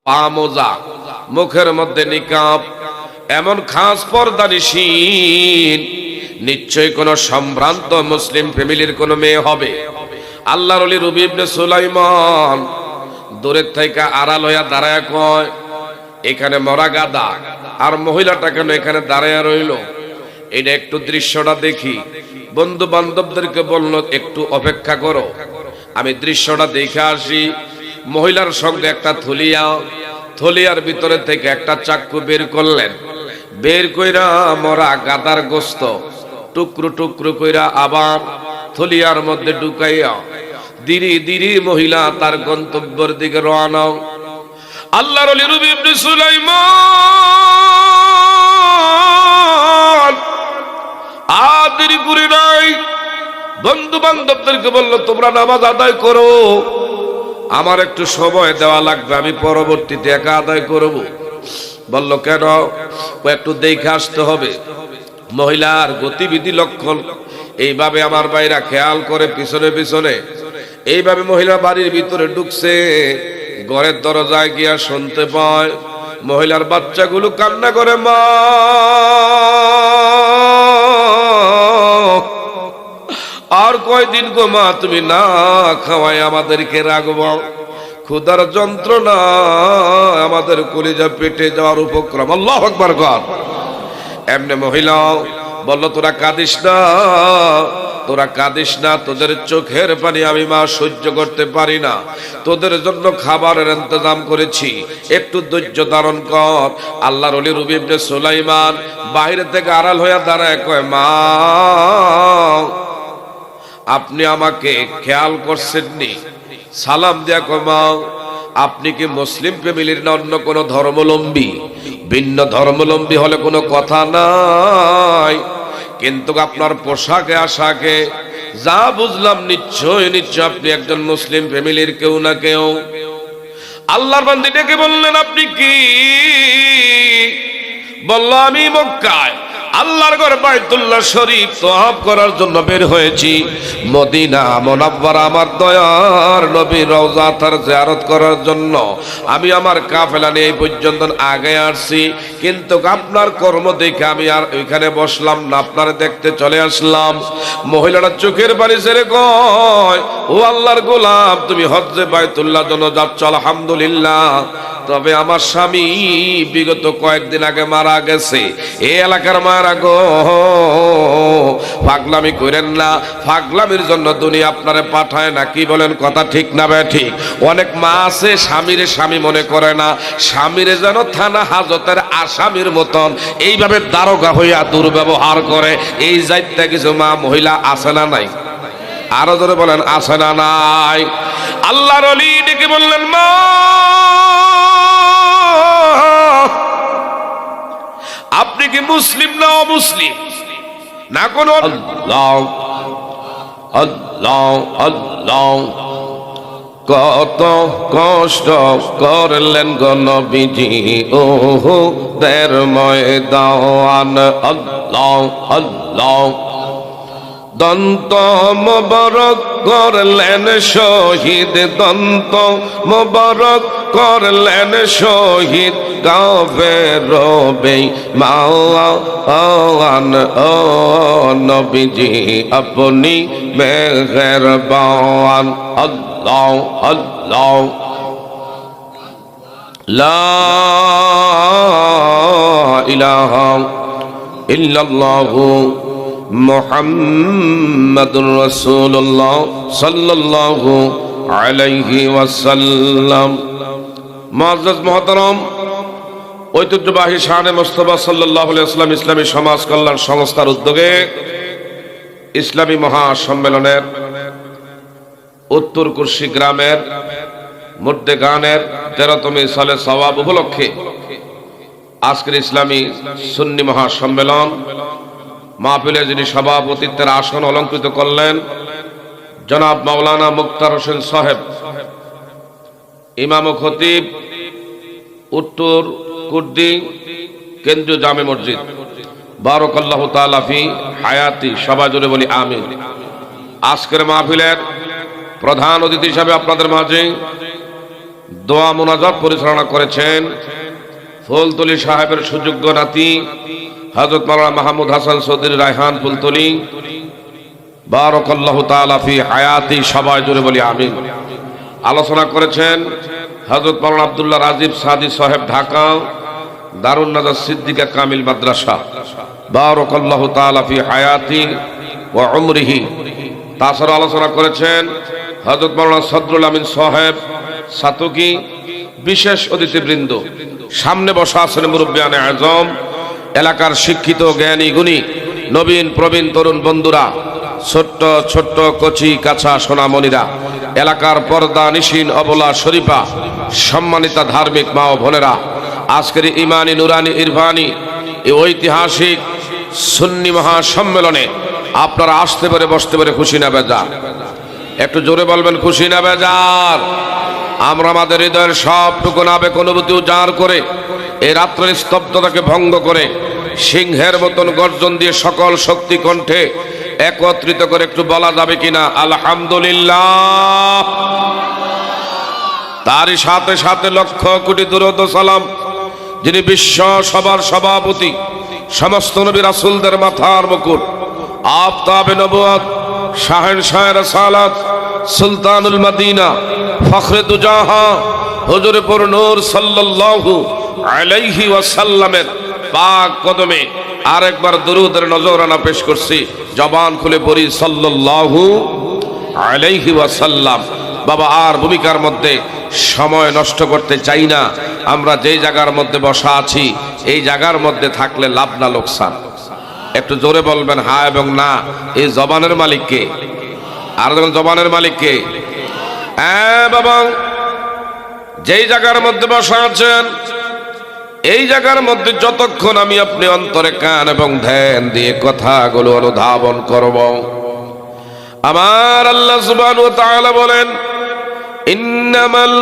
পা মোজা, মুখের মধ্যে নিকাব, এমন খাস পর্দানিশীন নিশ্চয়ই কোন সম্ভ্রান্ত মুসলিম ফ্যামিলির কোন মেয়ে হবে। আল্লাহর ওলি রবি ইবনে সুলাইমান দূরের থেকে আড়াল হইয়া দাঁড়ায় কয়, এখানে মরা গাদা আর মহিলাটা কেন এখানে দাঁড়ায় রইল? এটা একটু দৃশ্যটা দেখি। বন্ধু বান্ধবদেরকে বলল, একটু অপেক্ষা করো, আমি দৃশ্যটা দেখে আসি। মহিলার সঙ্গে একটা থলিয়ার ভিতরে থেকে একটা চাকু বের করলেন। বের কইরা মরা গাদার গোস্ত টুকরো টুকরো কইরা আবার থলিয়ার মধ্যে ঢুকাইয়া ধীরে ধীরে মহিলা তার গন্তব্যের দিকে রওনা। আল্লাহর ওলি রবি ইবনে সুলাইমান আদেরি করে নাই। বন্ধু বান্ধবদেরকে বলল, তোমরা নামাজ আদায় করো, আমার একটু সময় দেওয়া লাগবে, আমি পরবর্তীতে একা আদায় করব। বলল, কেন? একটু দেখে আসতে হবে। মহিলার গতিবিধি লক্ষণ এইভাবে আমার ভাইরা খেয়াল করে পিছনে পিছনে এইভাবে মহিলা বাড়ির ভিতরে ঢুকছে। ঘরের দরজায় গিয়া শুনতে পায় মহিলার বাচ্চাগুলো কান্না করে, মা আর কয়দিন গো মা, তুমি না খাওয়াই আমাদেরকে রাখবো, ক্ষুধার যন্ত্রণা আমাদের কলিজা পেটে যাওয়ার উপক্রম। আল্লাহু আকবার কর। এমনি মহিলা বলল, তোরা কাঁদিস না, তোরা কাঁদিস না, তোদের চোখের পানি আমি মা সহ্য করতে পারি না, তোদের জন্য খাবারের ইন্তজাম করেছি, একটু ধৈর্য ধারণ কর। আল্লাহর ওলি রবি ইবনে সুলাইমান বাইরে থেকে আড়াল হইয়া দাঁড়ায় কয়, মা আপনি আমাকে খেয়াল করছেননি? সালাম দিয়া কয়, মা আপনি কি মুসলিম ফ্যামিলির না অন্য কোন ধর্মাবলম্বী? ভিন্ন ধর্মাবলম্বী হলে কোনো কথা নাই, কিন্তু আপনার পোশাকে আশাকে যা বুঝলাম নিশ্চয় নিশ্চয় আপনি একজন মুসলিম ফ্যামিলির কেউ না কেউ। আল্লাহর বান্দী ডেকে বললেন, আপনি কি? বলল, আমি মক্কায় আল্লাহর ঘর বাইতুল্লাহ শরীফ তওয়াফ করার জন্য বের হয়েছি। মদিনা মুনাওয়ারা আমার দয়ার নবীর রওজা তার জিয়ারত করার জন্য আমি আমার কাফেলা নিয়ে এই পর্যন্ত আগে আসছি, কিন্তু আপনার কর্ম দেখে আমি আর ওইখানে বসলাম না, আপনার দেখতে চলে আসলাম। মহিলাটা চোখের পানি ছেড়ে কয়, ও আল্লাহর গোলাম, তুমি হজ্জে বাইতুল্লাহ জন্য যাচ্ছ, আলহামদুলিল্লাহ, তবে আমার স্বামী বিগত কয়েকদিন আগে মারা গেছে। এই এলাকার মারা গো, পাগলামি করেন না, পাগলামির জন্য দুনিয়া আপনারে পাঠায় না। কি বলেন, কথা ঠিক না বে ঠিক? অনেক মা আছে স্বামীরে স্বামী মনে করে না, স্বামীরে যেন থানা হাজতের আসামির মতন এইভাবে দারোগা হইয়া দুর্ব্যবহার করে। এই জায়গায় কিছু মা মহিলা আছে না নাই? আরো জোরে বলেন, আছে না নাই? আল্লাহর ওলি ডেকে বললেন, মা আপনি কি মুসলিম না অমুসলিম? না কোন আল্লাহ আল্লাহ আল্লাহ কত কষ্ট করলেন গো নবীজি উহুদের ময়দান। আল্লাহ আল্লাহ দন্ত মোবারক করলেন শহীদ, দন্ত মোবারক করলেন শহীদ, কাফের বেঈমান ও নবীজি আপনি মেহেরবান। আল্লাহ আল্লাহ লা ইলাহা ইল্লাল্লাহু মুহাম্মাদুর রাসূলুল্লাহ সাল্লাল্লাহু আলাইহি ওয়াসাল্লাম। মুআজ্জাজ মুহতারাম, ঐতিহ্যবাহী শানে মুস্তাফা সাল্লাল্লাহু আলাইহি ওয়াসাল্লাম ইসলামী সমাজ কল্যাণ সংস্থার উদ্যোগে ইসলামী মহাসম্মেলনের উত্তর কুর্শি গ্রামের মধ্যে গানের 13তম সালে সওয়াব উপলক্ষে আজকের ইসলামী সুন্নি মহাসম্মেলন মাহফিলে যিনি সভাপতিত্বের আসন অলঙ্কৃত করলেন জনাব মাওলানা মুক্তার হোসেন সাহেব, ইমাম ও খতিব, উত্তর কুর্দি কেন্দ্রীয় জামে মসজিদ, বারাকাল্লাহু তাআলা ফি হায়াতি, সবাই জোরে বলি আমিন। আজকের মাহফিলের প্রধান অতিথি হিসাবে আপনাদের মাঝে দোয়া মুনাজাত পরিচালনা করেছেন ফুলতলি সাহেবের সুযোগ্য নাতি হযরত মাওলানা মাহমুদ হাসান চৌধুরী রায়হান ফুলতলি। বারাকাল্লাহু তাআলা ফি হায়াতি, সবাই জুড়ে বলি আমিন। আলোচনা করেছেন হযরত মাওলানা আব্দুল্লাহ রাজীব সাদি সাহেব, ঢাকা দারুন নাজাত সিদ্দিকা কামিল মাদ্রাসা। বারাকাল্লাহু তাআলা ফি হায়াতি ওয়া উমরিহি। তাছাড়া আলোচনা করেছেন হযরত মাওলানা সদরুল আমিন সাহেব সাতকি। বিশেষ অতিথিবৃন্দ, সামনে বসা আছেন মুরব্বিয়ানে আজম, এলাকার শিক্ষিত জ্ঞানী গুণী নবীন প্রবীণ তরুণ বন্ধুরা, ছোট্ট ছোট্ট কচি কাছা সোনামণিরা, এলাকার পর্দা নিশিন অবলা শরীফা, সম্মানিতা ধার্মিক মা ও বোনেরা, আজকের ইমানি নুরানি ইরফানি এই ঐতিহাসিক সুন্নি মহাসম্মেলনে আপনারা আসতে পারে বসতে পারে খুশি না বেজার? একটু জোরে বলবেন খুশি না বেজার? আমরা আমাদের হৃদয়ের সবটুকু আবেগ অনুভূতি উজাড় করে এই রাত্রের স্তব্ধতাকে ভঙ্গ করে সিংহের মতন গর্জন দিয়ে সকল শক্তি কণ্ঠে একত্রিত করে একটু বলা যাবে কিনা আলহামদুলিল্লাহ। তারই সাথে সাথে লক্ষ কোটি দুরূদ ও সালাম যিনি বিশ্ব সবার সভাপতি, সমস্ত নবী রাসূলদের মাথার মুকুট, আফতাবে নবুয়ত, শাহেনশাহ রাসালাত, সুলতানুল মদিনা, ফখরে দুজাহা হুজুরে পুর নূর সাল্লাল্লাহু আলাইহি ওয়াসাল্লামের পাক কদমে আরেকবার দরুদের নজরানা পেশ করছি। জবান খুলে পড়ি সাল্লাল্লাহু আলাইহি ওয়াসাল্লাম। বাবা, আর ভূমিকার মধ্যে সময় নষ্ট করতে চাই না। আমরা যেই জায়গার মধ্যে বসা আছি এই জায়গার মধ্যে থাকলে লাভ না লোকসান? একটু জোরে বলবেন হ্যাঁ এবং না। এই জবানের মালিক কে? আর জবানের মালিক কে? হ্যাঁ বাবা, যেই জায়গার মধ্যে বসা আছেন এই জায়গার মধ্যে যতক্ষণ আমি আপনি অন্তরে কান এবং ধ্যান দিয়ে কথাগুলো অনুধাবন করব, আমার আল্লাহ সুবহানাহু ওয়া তাআলা বলেন, ইন্নামাল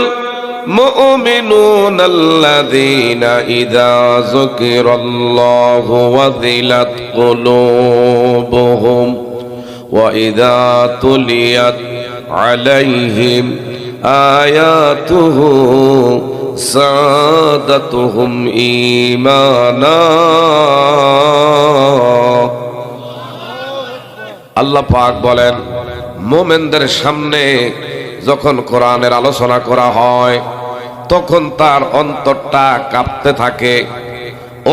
মুমিনুনা আল্লাযীনা ইযা যুকিরাল্লাহু ওয়াজিলাত কুলুবুহুম ওয়া ইযা তুলিয়াত আলাইহিম আয়াতুহু সাদাতুহুম ঈমানা। আল্লাহ পাক বলেন, মুমিনদের সামনে যখন কোরআনের আলোচনা করা হয় তখন তার অন্তরটা কাঁপতে থাকে,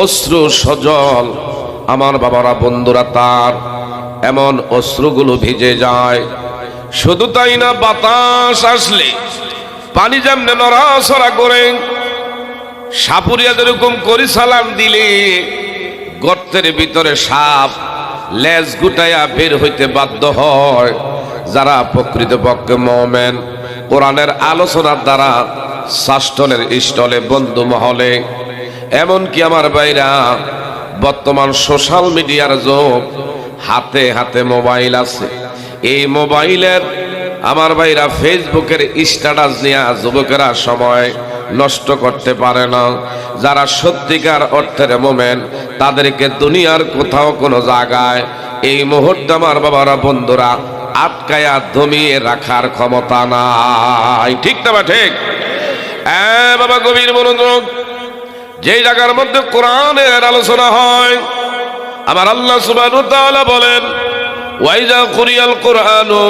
অশ্রু সজল। আমার বাবারা বন্ধুরা, তার এমন অশ্রুগুলো ভিজে যায়। শুধু তাই না, বাতাস আসলে পানি যেমন নড়াচড়া করে, সাপুরিয়া যেরকম করি সালাম দিলে গর্তের ভিতরে সাপ লেজ গুটাইয়া বের হইতে বাধ্য হয়, যারা প্রকৃতপক্ষে মুমিন কোরআনের আলোচনার দ্বারা শাস্ত্রের ইষ্টলে বন্ধু মহলে, এমনকি আমার ভাইরা বর্তমান সোশ্যাল মিডিয়ার যুগ, হাতে হাতে মোবাইল আছে। এই মোবাইলের আমার ভাইরা ফেসবুকের স্ট্যাটাস নিয়ে যুবকেরা সময় নষ্ট করতে পারে না। যারা সত্যিকার অর্থের মুমিন তাদেরকে দুনিয়ার কোথাও কোনো জায়গায় এই মুহূর্তে আমার বাবারা বন্ধুরা আটকায়া দমিয়ে রাখার ক্ষমতা নাই। ঠিক না বা ঠিক? হ্যাঁ বাবা, গভীর মনোযোগ। যেই জায়গার মধ্যে কোরআনের আলোচনা হয়, আমার আল্লাহ সুবহানাহু ওয়া তাআলা বলেন, ওয়াইজা কুরিয়াল কুরআনু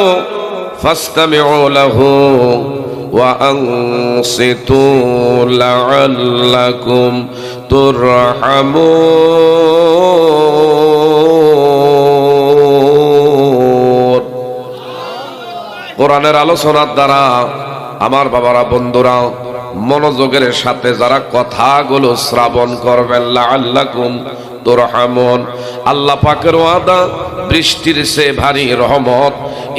ফাসতামিউ লাহু ওয়া আনসিতু লাআল্লাকুম তুরহামুন। কোরআনের আলোচনার দ্বারা আমার বাবারা বন্ধুরা মনোযোগের সাথে যারা কথাগুলো শ্রবণ করবেন, লাআল্লাকুম তুরহামুন, আল্লাহ পাকের ওয়াদা বৃষ্টির সে ভারী রহমত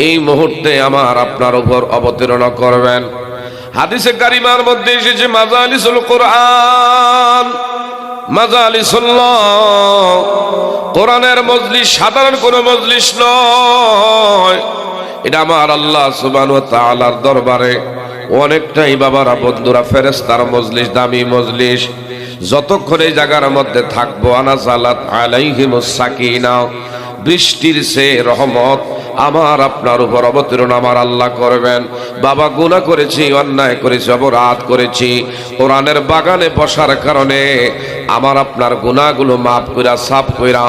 এই মুহূর্তে আমার আপনার উপর অবতীর্ণ করবেন। হাদিসে কারিমার মধ্যে এসেছে মাজালিসুল কোরআন, মাজালিসুল্লাহ, কোরআনের মজলিস সাধারণ কোনো মজলিস নয়। এটা আমার আল্লাহ সুবহানাহু ওয়া তাআলার দরবারে অনেকটাই বাবারা বন্ধুরা ফেরেশতার মজলিস, দামি মজলিস। যতক্ষণ এই জায়গার মধ্যে থাকবো, আনাজালাত আলাইহিমুস সাকিনা, বৃষ্টির সে রহমত আমার আপনার উপর অবতীর্ণ আমার আল্লাহ করবেন। বাবা, গুনাহ করেছি, অন্যায় করেছি, অপরাধ করেছি, কোরআনের বাগানে বসার কারণে আমার আপনার গুনাহগুলো মাফ কইরা সাফ কইরা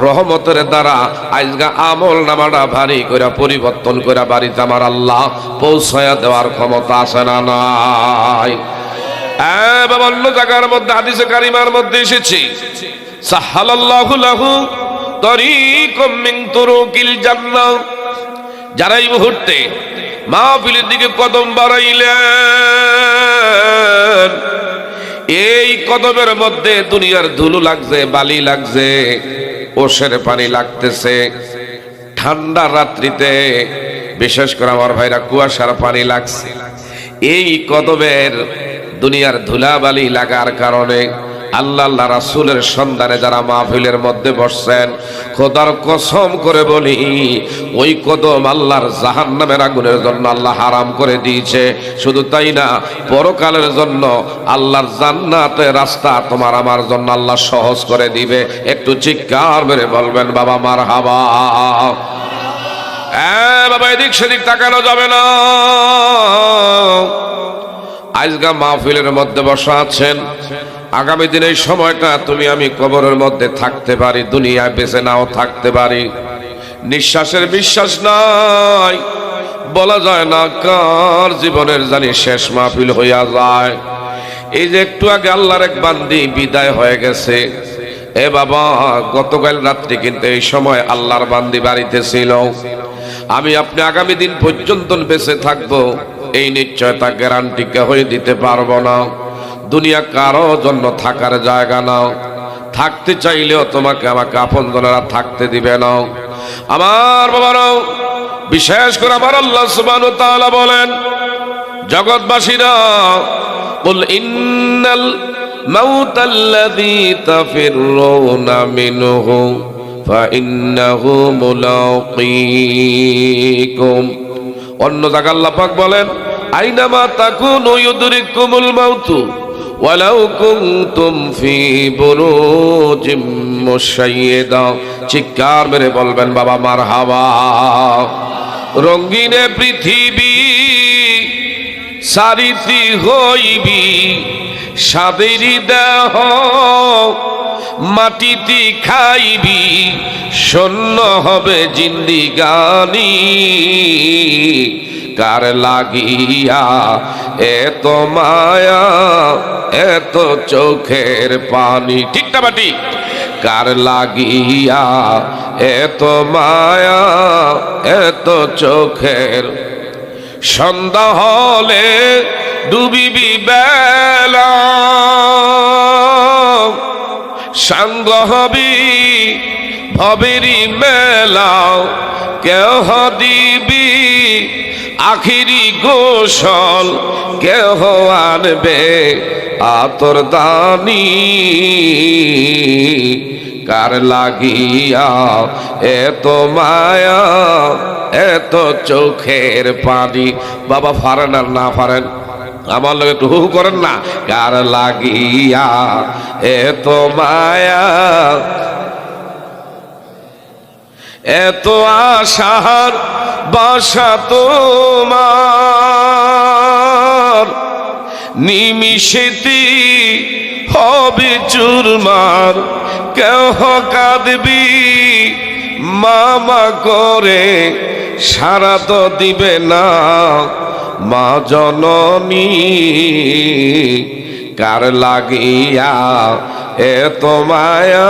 রহমতের দ্বারা আজকে আমল নামাটা ভারী কইরা পরিবর্তন কইরা বাড়িতে আমার আল্লাহ পৌঁছায়া দেওয়ার ক্ষমতা আছে না নাই? বাবা, অন্য জায়গার মধ্যে হাদিসে কারিমার মধ্যে এসেছে, সাহালাল্লাহু লাহু তরিকুম মিন তুরুকিল জান্নাহ। যারা এই মুহূর্তে মাহফিলের দিকে কদম বাড়াইলেন, এই কদমের মধ্যে দুনিয়ার ধুলো লাগছে, বালি লাগছে, ওশের পানি লাগতেছে, ঠান্ডা রাত্রিতে বিশেষ করে আমার ভাইরা কুয়াশার পানি লাগছে। এই কদমের দুনিয়ার ধুলাবালি লাগার কারণে আল্লাহ আল্লাহ রাসূলের সন্ধানে যারা মাহফিলের মধ্যে বসছেন, খোদার কসম করে বলি, ওই কদম আল্লাহর জাহান্নামের আগুনের জন্য আল্লাহ হারাম করে দিয়েছে। শুধু তাই না, পরকালের জন্য আল্লাহর জান্নাতের রাস্তা তোমার আমার জন্য আল্লাহ সহজ করে দিবে। একটু চিৎকার মেরে বলবেন বাবা মারহাবা। বাবা, এদিক সেদিক তাকানো যাবে না। আজকে মাহফিলের মধ্যে বসা আছেন, আগামী দিন এই সময়টা তুমি আমি কবরের মধ্যে থাকতে পারি, দুনিয়ায় বেঁচে নাও থাকতে পারি। নিঃশ্বাসের বিশ্বাস নাই, বলা যায় না কার জীবনের জানি শেষ মাহফিল হইয়া যায়। এই যে একটু আগে আল্লাহর এক বান্দি বিদায় হয়ে গেছে। এ বাবা, গতকাল রাত্রে কিন্তু এই সময় আল্লাহর বান্দি বাড়িতে ছিল। আমি আপনি আগামী দিন পর্যন্ত বেঁচে থাকবো এই নিশ্চয়তা গ্যারান্টি হয়ে দিতে পারবো না। দুনিয়া কারো জন্য থাকার জায়গা নাও, থাকতে চাইলেও তোমাকে আমাকে আপনজনেরা থাকতে দিবে না। আমার বাবারাও, বিশেষ করে আমার আল্লাহ সুবহানাহু ওয়া তাআলা বলেন, জগৎবাসীরা, কুল ইন্নাল মাউতাল্লাযী তাফিরুনা মিনহু ফাইন্নাহু মুলাকীকুম। অন্য জায়গায় আল্লাহ পাক বলেন, আইনামা তাকুনু ইউদরিকুমুল মাউতু ওয়ালাউ কুনতুম ফি বুরুজিম মুশাইয়্যিদা। চিৎকার মেরে বলবেন বাবা মারহাবা। রঙিনে পৃথিবী সারিতি হইবি, সাদেরি দেহ মাটিতে খাইবি, শূন্য হবে জিন্দিগানি। কার লাগিয়া এত মায়া, এত চোখের পানি, ঠিক না বাটি? কার লাগিয়া এত মায়া, এত চোখের। সন্ধ্যা হলে ডুবিবি বেলা, সাঙ্গ হবি ভবেরি মেলা। কেহ দিবি আখিরি গোসল, কেহ আনবে আতর দানি। কার লাগিয়া এত মায়া, এত চোখের পানি। বাবা, পারেন আর না পারেন আমার লোক একটু হু করেন না। কার লাগিয়া এত মায়া, এত আশার বাসা তোমার, নিমিষেতি হবে চুরমার। কেহ কাঁদবি মামা করে, সারা তো দিবে না মা জননী। কার লাগিয়া এত মায়া,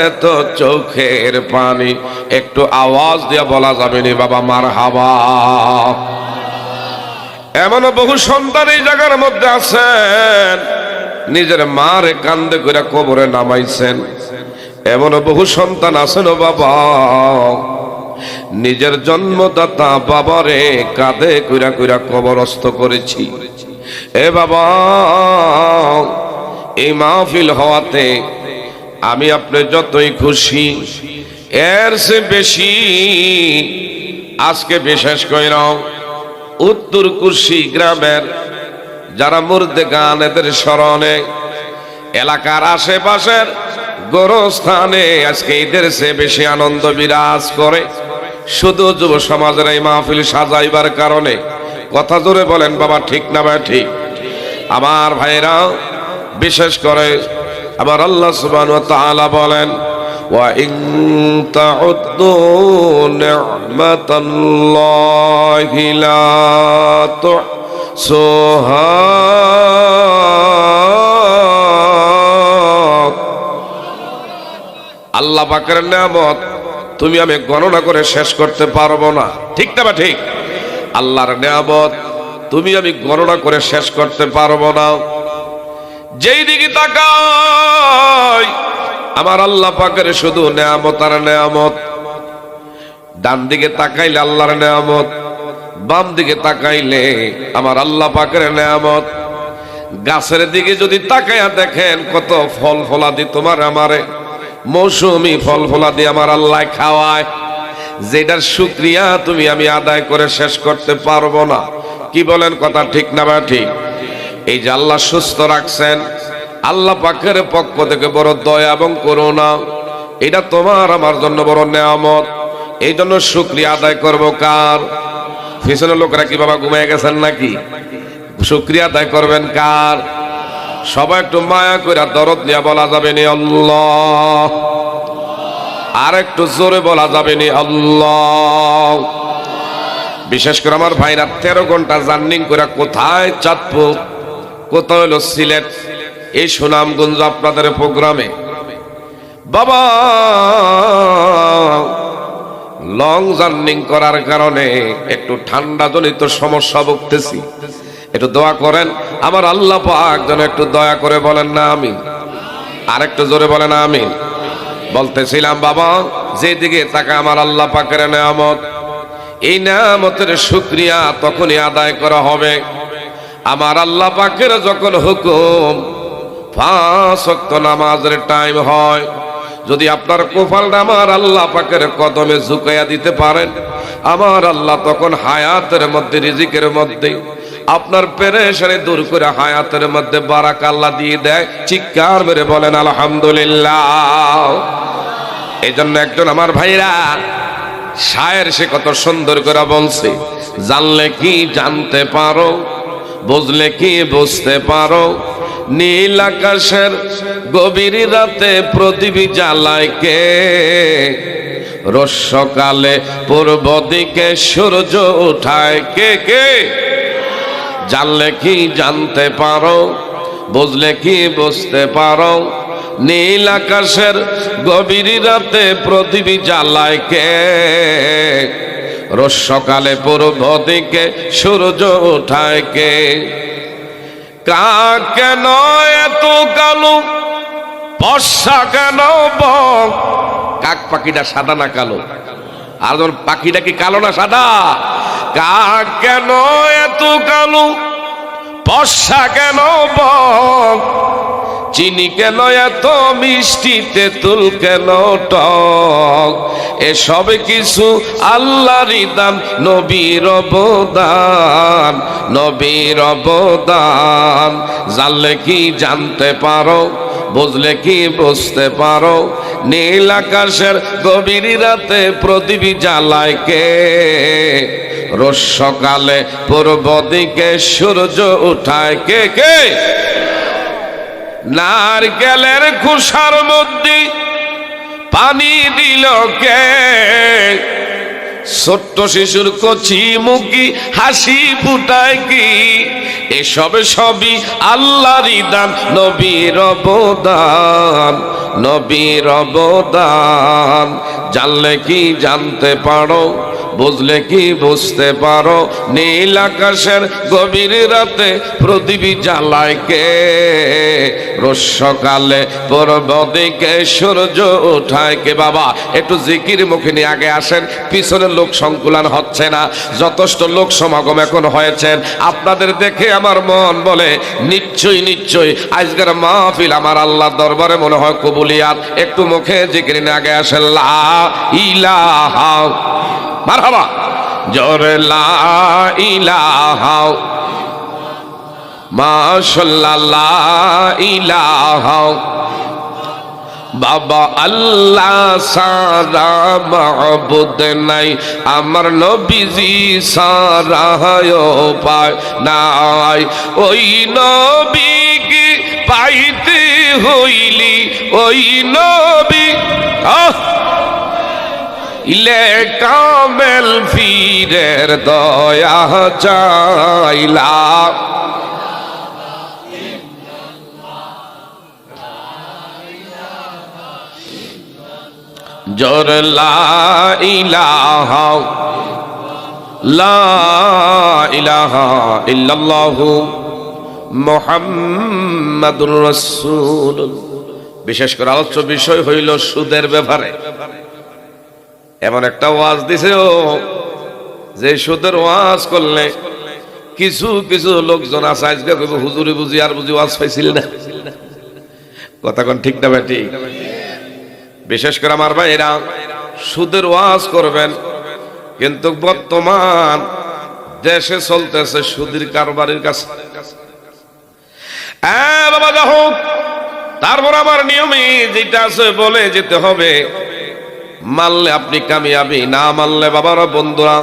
এত চোখের পানি। একটু আওয়াজ দিয়ে বলা যাবে নি বাবা মারহাবা। এমনও বহু সন্তান এই জায়গার মধ্যে আছেন, নিজের মারে কান্দে করে কবরে নামাইছেন। এমনও বহু সন্তান আছেন, ও বাবা, নিজের জন্মদাতা বাবারে কাঁধে কইরা কইরা কবরস্থ করেছি। এ বাবা, এই মাহফিল হওয়াতে আমি আপনি যতই খুশি, এর চেয়ে বেশি আজকে বিশেষ কইরা উত্তর কুশি গ্রামের যারা মুর্দে গান, এদের স্মরণে এলাকার আশেপাশের গোরস্থানে আজকে ঈদের চেয়ে বেশি আনন্দ বিরাজ করে। শুধু যুব সমাজের এই মাহফিল সাজাইবার কারণে। কথা জোরে বলেন বাবা, ঠিক না ভাই? ঠিক। আমার ভাইরা, বিশেষ করে আমার আল্লাহ সুবহানাহু ওয়া তাআলা বলেন, ওয়া ইন তাউদ্দু নি'মাতাল্লাহি লা তুহসুহা। আল্লাহ পাকের নিয়ামত তুমি আমি গণনা করে শেষ করতে পারবো না, ঠিক না বা ঠিক? আল্লাহর নিয়ামত তুমি আমি গণনা করে শেষ করতে পারবো না। যেই দিকে তাকাই আমার আল্লাহ পাকের শুধু নিয়ামত আর নিয়ামত। ডান দিকে তাকাইলে আল্লাহর নিয়ামত, বাম দিকে তাকাইলে আমার আল্লাহ পাকের নিয়ামত। গাছের দিকে যদি তাকাইয়া দেখেন কত ফল ফলাদি তোমার আমারে, মৌসুমি ফল ফলাদি আমার আল্লাহ খাওয়ায়, যেটার শুকরিয়া তুমি আমি আদায় করে শেষ করতে পারবো না। কি বলেন, কথা ঠিক না বা ঠিক? এই যে আল্লাহ সুস্থ রাখছেন, আল্লাহ পাকের পক্ষ থেকে বড় দয়া এবং করুণা, এটা তোমার আমার জন্য বড় নিয়ামত। এই জন্য শুকরিয়া আদায় করবো কার? পিছনের লোকরা কি বাবা ঘুমিয়ে গেছেন নাকি? শুকরিয়া আদায় করবেন কার? সবাই একটু মায়া করে দরদ নিয়ে বলা যাবে নি আল্লাহ। আর একটু জোরে বলা যাবে নি আল্লাহ। বিশেষ করে আমার ভাইরা 13 ঘন্টা জার্নি করে কোথায় চাঁদপুর, কোথায় হলো সিলেট, এই সুনামগঞ্জ আপনাদের প্রোগ্রামে। বাবা লং জার্নি করার কারণে একটু ঠান্ডা জনিত সমস্যা ভুগতেছি। একটু দোয়া করেন আমার আল্লাহ পাক যেন একটু দয়া করে বলেন না আমিন। আর একটু জোরে বলেন আমিন। বলতেছিলাম বাবা, যেদিকে তাকা আমার আল্লাহ পাকের নিয়ামত, এই নিয়ামতের শুকরিয়া তখনই আদায় করা হবে আমার আল্লাহ পাকের যখন হুকুম 5 ওয়াক্ত নামাজের টাইম হয়। যদি আপনার কপালটা আমার আল্লাহ পাকের কদমে ঝুঁকাইয়া দিতে পারেন, আমার আল্লাহ তখন হায়াতের মধ্যে, রিজিকের মধ্যে আপনার পেরেশানি দূর করে হায়াতের মধ্যে বারাকা আল্লাহ দিয়ে দেয়। চিৎকার মেরে বলেন আলহামদুলিল্লাহ। এই জন্য একজন আমার ভাইরা শায়ের সে কত সুন্দর করে বলছে, জানলে কি জানতে পারো, বুঝলে কি বুঝতে পারো, নীল আকাশের গভীর রাতে প্রদীপ জ্বালায় কে, রোজ সকালে পূর্ব দিকে সূর্য উঠায় কে কে। জানলে কি জানতে পারো, বুঝলে কি বুঝতে পারো, নীল আকাশের গভীর রাতে প্রদীপ জ্বালায় কে, রোজ সকালে পূর্ব দিকে সূর্য উঠায় কে। কাক কেন এত কালো, বর্ষা কেন বক? কাক পাখিটা সাদা না কালো? আর যখন পাখিটা কি কালো না সাদা? কাক কেন এত কালো, বর্ষা কেন বক? চিনি কেন এত মিষ্টি, তেঁতুল কেন টক? এসব কিছু আল্লাহরই দান, নবীর অবদান, নবীর অবদান। জানলে কি জানতে পারো, বুঝলে কি বুঝতে পারো, নীল আকাশের গভীর রাতে প্রদীপ জ্বালায় কে, রোজ সকালে পূর্ব দিকে সূর্য উঠায় কে কে। নারকেলের খোসার মধ্যে পানি দিল কে, ছোট্ট শিশুর কচি মুখী হাসি ফুটায় কি? এসব সবই আল্লাহরই দান, নবীর অবদান, নবীর অবদান। জানলে কি জানতে পারো, বুঝলে কি বুঝতে পারো, নীল আকাশের গভীর রাতে প্রদীপ জ্বালায় কে, রোজ সকালে পূর্ব দিকে সূর্য উঠায় কে। বাবা একটু জিকির মুখে নিয়ে আগে আসেন, পিছনের লোক সংকুলান হচ্ছে না, যথেষ্ট লোক সমাগম এখন হয়েছেন। আপনাদের দেখে আমার মন বলে নিশ্চয়ই নিশ্চয়ই আজকের মাহফিল আমার আল্লাহর দরবারে মনে হয় কবুলিয়াত। একটু মুখে জিকির নিয়ে আগে আসেন, লা ইলাহা মারহাবা, জোরে লা ইলাহা মাশাআল্লাহ, লা ইলাহা বাবা আল্লাহ সারা মাবুদ নাই, আমার নবীজি সারা উপায় নাই। ওই নবীকে পাইতে হইলি ওই নবী ইলে কামেল ফিরের দয়া চাইলা। জোর লা ইলাহা ইল্লাল্লাহু মুহাম্মাদুর রাসূলুল্লাহ। বিশেষ করে আলোচ্য বিষয় হইল সুদের ব্যাপারে। এমন একটা ওয়াজ দিছে যে সুদের ওয়াজ করলে কিছু কিছু লোকজন আছে আজকে কইবে হুজুরি বুঝি আর বুঝি ওয়াজ পাইছিল না। কথা কোন ঠিক না বেটি? বিশেষ করে আমার ভাইরা সুদের ওয়াজ করবেন, কিন্তু বর্তমান দেশে চলতেছে সুদের কারবারের কাছে। বাবা যা হোক, তারপর আমার নিয়মে যেটা আছে বলে যেতে হবে। মানলে আপনি কামিয়াবি, না মানলে বাবারা বন্ধুরা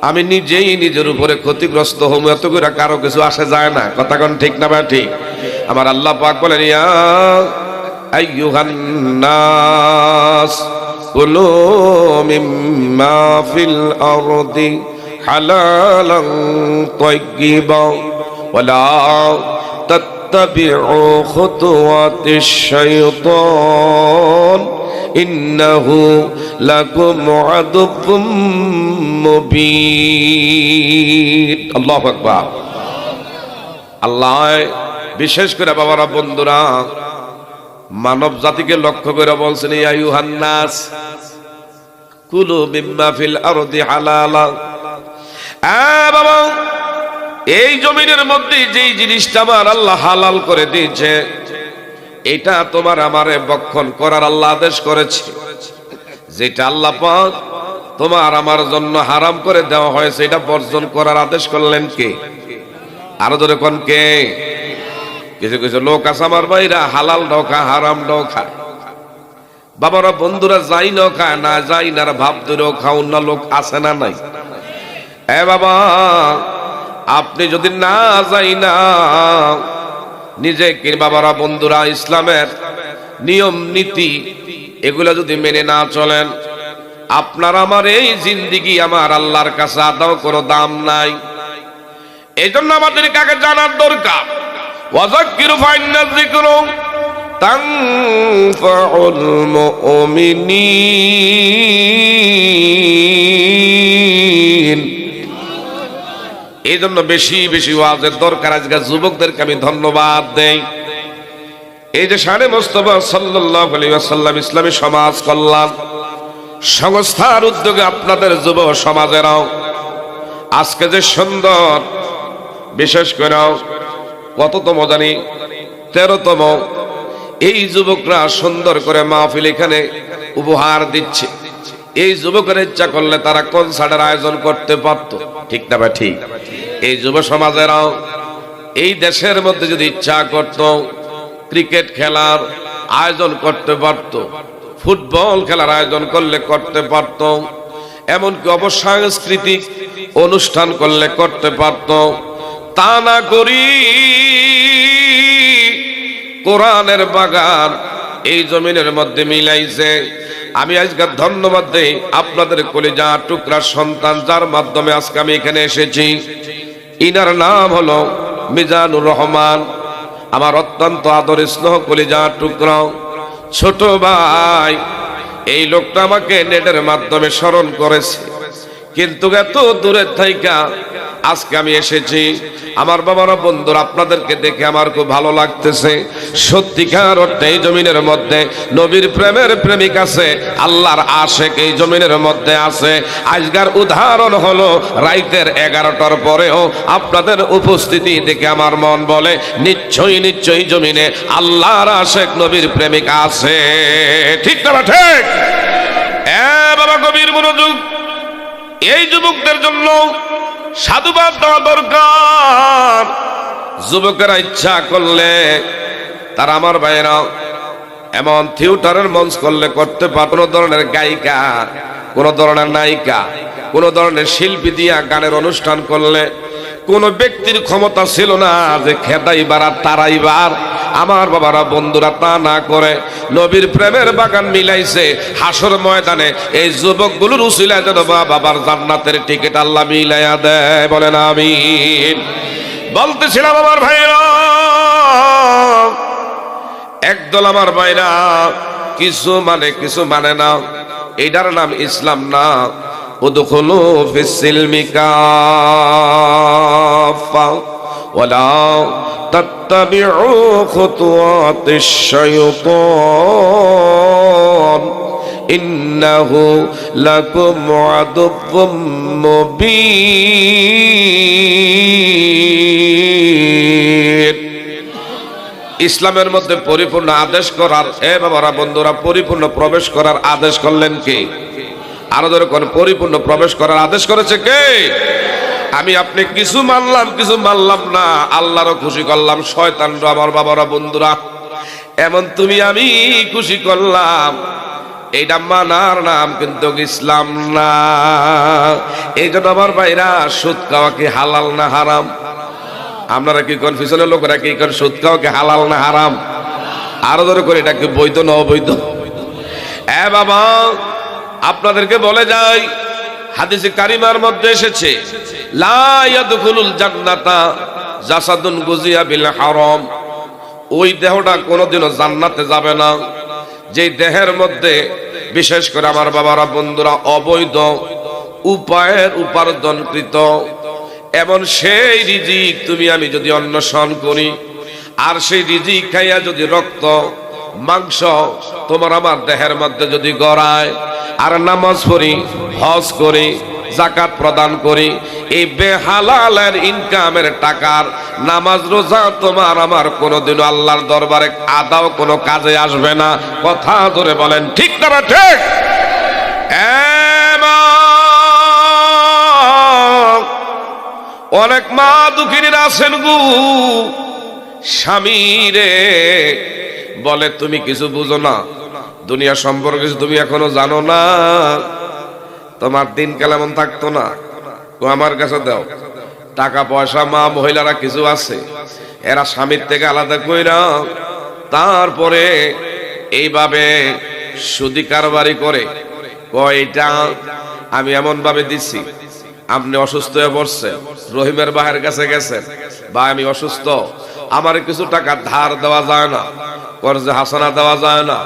আমি নিজেই নিজের উপরে ক্ষতিগ্রস্ত হব। এত করে কারো কিছু আসে যায় না। কথা কোন ঠিক না বেটি? আমার আল্লাহ পাক বলেন ইয়া আইয়ুহান নাস কুলু মিম্মা ফিল আরদি হালালান তাইয়্যিবা ওয়ালা তাত্তাবিউ খুতুওয়াতিশ শাইতান ইন্নাহু লাকুম আদুউম মুবিন। আল্লাহু আকবার। আল্লাহ বিশেষ করে বাবারা বন্ধুরা মানব জাতিকে লক্ষ্য করে বলছেন ইয়া আইয়ুহান নাস কুলু মিম্মা ফিল আরদি হালালা। বাবা এই জমিনের মধ্যে যেই জিনিসটা আমার আল্লাহ হালাল করে দিয়েছে এটা তোমার আমারে ভক্ষণ করার আল্লাহ আদেশ করেছে। যেটা আল্লাহ পাক তোমার আমার জন্য হারাম করে দেওয়া হয়েছে এটা বর্জন করার আদেশ করলেন কে? আরো ধরে কোন কে? কিছু কিছু লোক আছে আমার ভাইরা হালাল ডাও খায়, হারাম ডাও খায়। বাবারা বন্ধুরা যাই না খায়, না যাই না ভাব ধরেও খাও না লোক আছে না নাই? বাবা আপনি যদি না যাই না নিজে কি বাবারা বন্ধুরা ইসলামের নিয়ম নীতি এগুলা যদি মেনে না চলেন, আপনার আমার এই জিন্দেগি আমার আল্লাহর কাছে আদাও কোনো দাম নাই। এই জন্য আমাদের কাকে জানার দরকার। ওয়াযাক্কিরু ফাইন্না যিকরু তানফাউল মুমিনিন। এই জন্য বেশি বেশি ওয়াজের দরকার। আজকে যুবকদেরকে আমি ধন্যবাদ দেই। এই যে শানে মুস্তাফা সাল্লাল্লাহু আলাইহি ওয়াসাল্লাম ইসলামী সমাজ কল্যাণ সংস্থার উদ্যোগে আপনাদের যুব সমাজেরাও আজকে যে সুন্দর, বিশেষ করে কততম জানি 13তম, এই যুবকরা সুন্দর করে মাহফিল এখানে উপহার দিচ্ছে। এই যুবকের ইচ্ছা করলে তারা কনসার্টের আয়োজন করতে পারত, ঠিক না ভাই? ঠিক। এই যুব সমাজেরাও এই দেশের মধ্যে যদি ইচ্ছা করত ক্রিকেট খেলার আয়োজন করতে পারত, ফুটবল খেলার আয়োজন করলে করতে পারত, এমনকি অবসাংস্কৃতিক অনুষ্ঠান করলে করতে পারত। তা না করি কোরআনের বাগান এই জমিনের মধ্যে মিলাইছে। আমি আজকে ধন্যবাদ দেই আপনাদের কলিজা টুকরা সন্তান, যার মাধ্যমে আজকে আমি এখানে এসেছি। ইনার নাম হলো মিজানুর রহমান, আমার অত্যন্ত আদর স্নেহ কলিজা টুকরা ছোট ভাই। এই লোকটা আমাকে নেটের মাধ্যমে স্মরণ করেছে, কিন্তু এত দূরের থাইকা আজকে আমি এসেছি। আমার বাবারা বন্ধুরা আপনাদেরকে দেখে আমার খুব ভালো লাগতেছে। সত্যিকার অর্থে এই জমিনের মধ্যে নবীর প্রেমের প্রেমিক আছে, আল্লাহর আশেক এই জমিনের মধ্যে আছে। আজকের উদাহরণ হলো রাইতের 11টার পরেও আপনাদের উপস্থিতি দেখে আমার মন বলে নিশ্চয়ই নিশ্চয়ই জমিনে আল্লাহর আশেক নবীর প্রেমিক আছে, ঠিক না ঠিক? বাবা গভীর মনোযোগ। এই যুবকদের জন্য সাধুবাদ দেওয়া দরকার। যুবকেরা ইচ্ছা করলে তারা আমার ভাইয়েরা এমন থিয়েটারের মঞ্চ করলে করতে পার, কোন ধরনের গায়িকা, কোন ধরনের নায়িকা, কোন ধরনের শিল্পী দিয়া গানের অনুষ্ঠান করলে কোন ব্যক্তির ক্ষমতা ছিল না যে খেদাইবার আর তারাইবার। আমার বাবারা বন্ধুরা তা না করে নবীর প্রেমের বাগান মিলাইছে হাসর ময়দানে এই যুবকগুলোর উসিলায় যেন বাবার জান্নাতের টিকিট আল্লাহ মিলাইয়া দেয়, বলেন আমিন। বলতেছিলাম আমার ভাইরা, একদল আমার ভাইরা কিছু মানে না, এটার নাম ইসলাম না। উদখুলু ফিস-সিলমি কাফা ওয়ালা তাত্তাবিউ খুতুওয়াতিশ শাইতান ইন্নাহু লাকুম আদুব্বুম মুবিন। ইসলামের মধ্যে পরিপূর্ণ আদেশ করার, এ বাবারা বন্ধুরা, পরিপূর্ণ প্রবেশ করার আদেশ করলেন কে? আরো ধরে কোন পরিপূর্ণ প্রবেশ করার আদেশ করেছে কে? আমি আপনি কিছু মানলাম না, আল্লাহরও খুশি করলাম, শয়তানরা আমার বাবারা বন্ধুরা এমন তুমি আমি খুশি করলাম, এইটা মানার নাম কিন্তু ইসলাম না। এই জন্য আমার ভাইরা, সুদ খাওয়া কি হালাল না হারাম? আপনারা কি কনফিউশনের লোকেরা কি করেন, সুদ খাওয়া কি হালাল না হারাম? আরো ধরে করে এটা কি বৈধ না অবৈধ? এ বাবা, আপনাদেরকে বলে যাই, হাদিসে কারিমার মধ্যে এসেছে লা ইয়াদখুলুল জান্নাতা জাসাদুন গুজিয়া বিল হারাম। ওই দেহটা কোনোদিনও জান্নাতে যাবে না যে দেহের মধ্যে বিশেষ করে আমার বাবারা বন্ধুরা অবৈধ উপায়ের উপার্জনকৃত এমন সেই রিজিক তুমি আমি যদি অন্বেষণ করি, আর সেই রিজিক খাইয়া যদি রক্ত মাংস তোমার আমার দেহের মধ্যে যদি গড়ায়, আর নামাজ পড়ি, হজ করি, যাকাত প্রদান করি, এই বেহালালের ইনকামের টাকার নামাজ রোজা তোমার আমার কোনোদিনও আল্লাহর দরবারে আদাও কোনো কাজে আসবে না। কথা ধরে বলেন ঠিক না ঠিক? অনেক মা দুঃখিনীরা আছেন গু, স্বামী রে বলে তুমি কিছু বুঝো না, দুনিয়া সম্পর্কে তুমি এখনো জানো না, তোমার দিনকাল এমন থাকতো না, আমার কাছে দাও টাকা পয়সা। মা মহিলারা কিছু আছে এরা স্বামীর থেকে আলাদা কইরা তারপরে এইভাবে সুদি কারবারি করে, কয়টা আমি এমন ভাবে দিচ্ছি, আপনি অসুস্থ হয়ে পড়ছেন, রহিমের বাহের কাছে গেছেন, বা আমি অসুস্থ, আমার কিছু টাকা ধার দেওয়া যায় না, কর্জে হাসানা দেওয়া যায় না,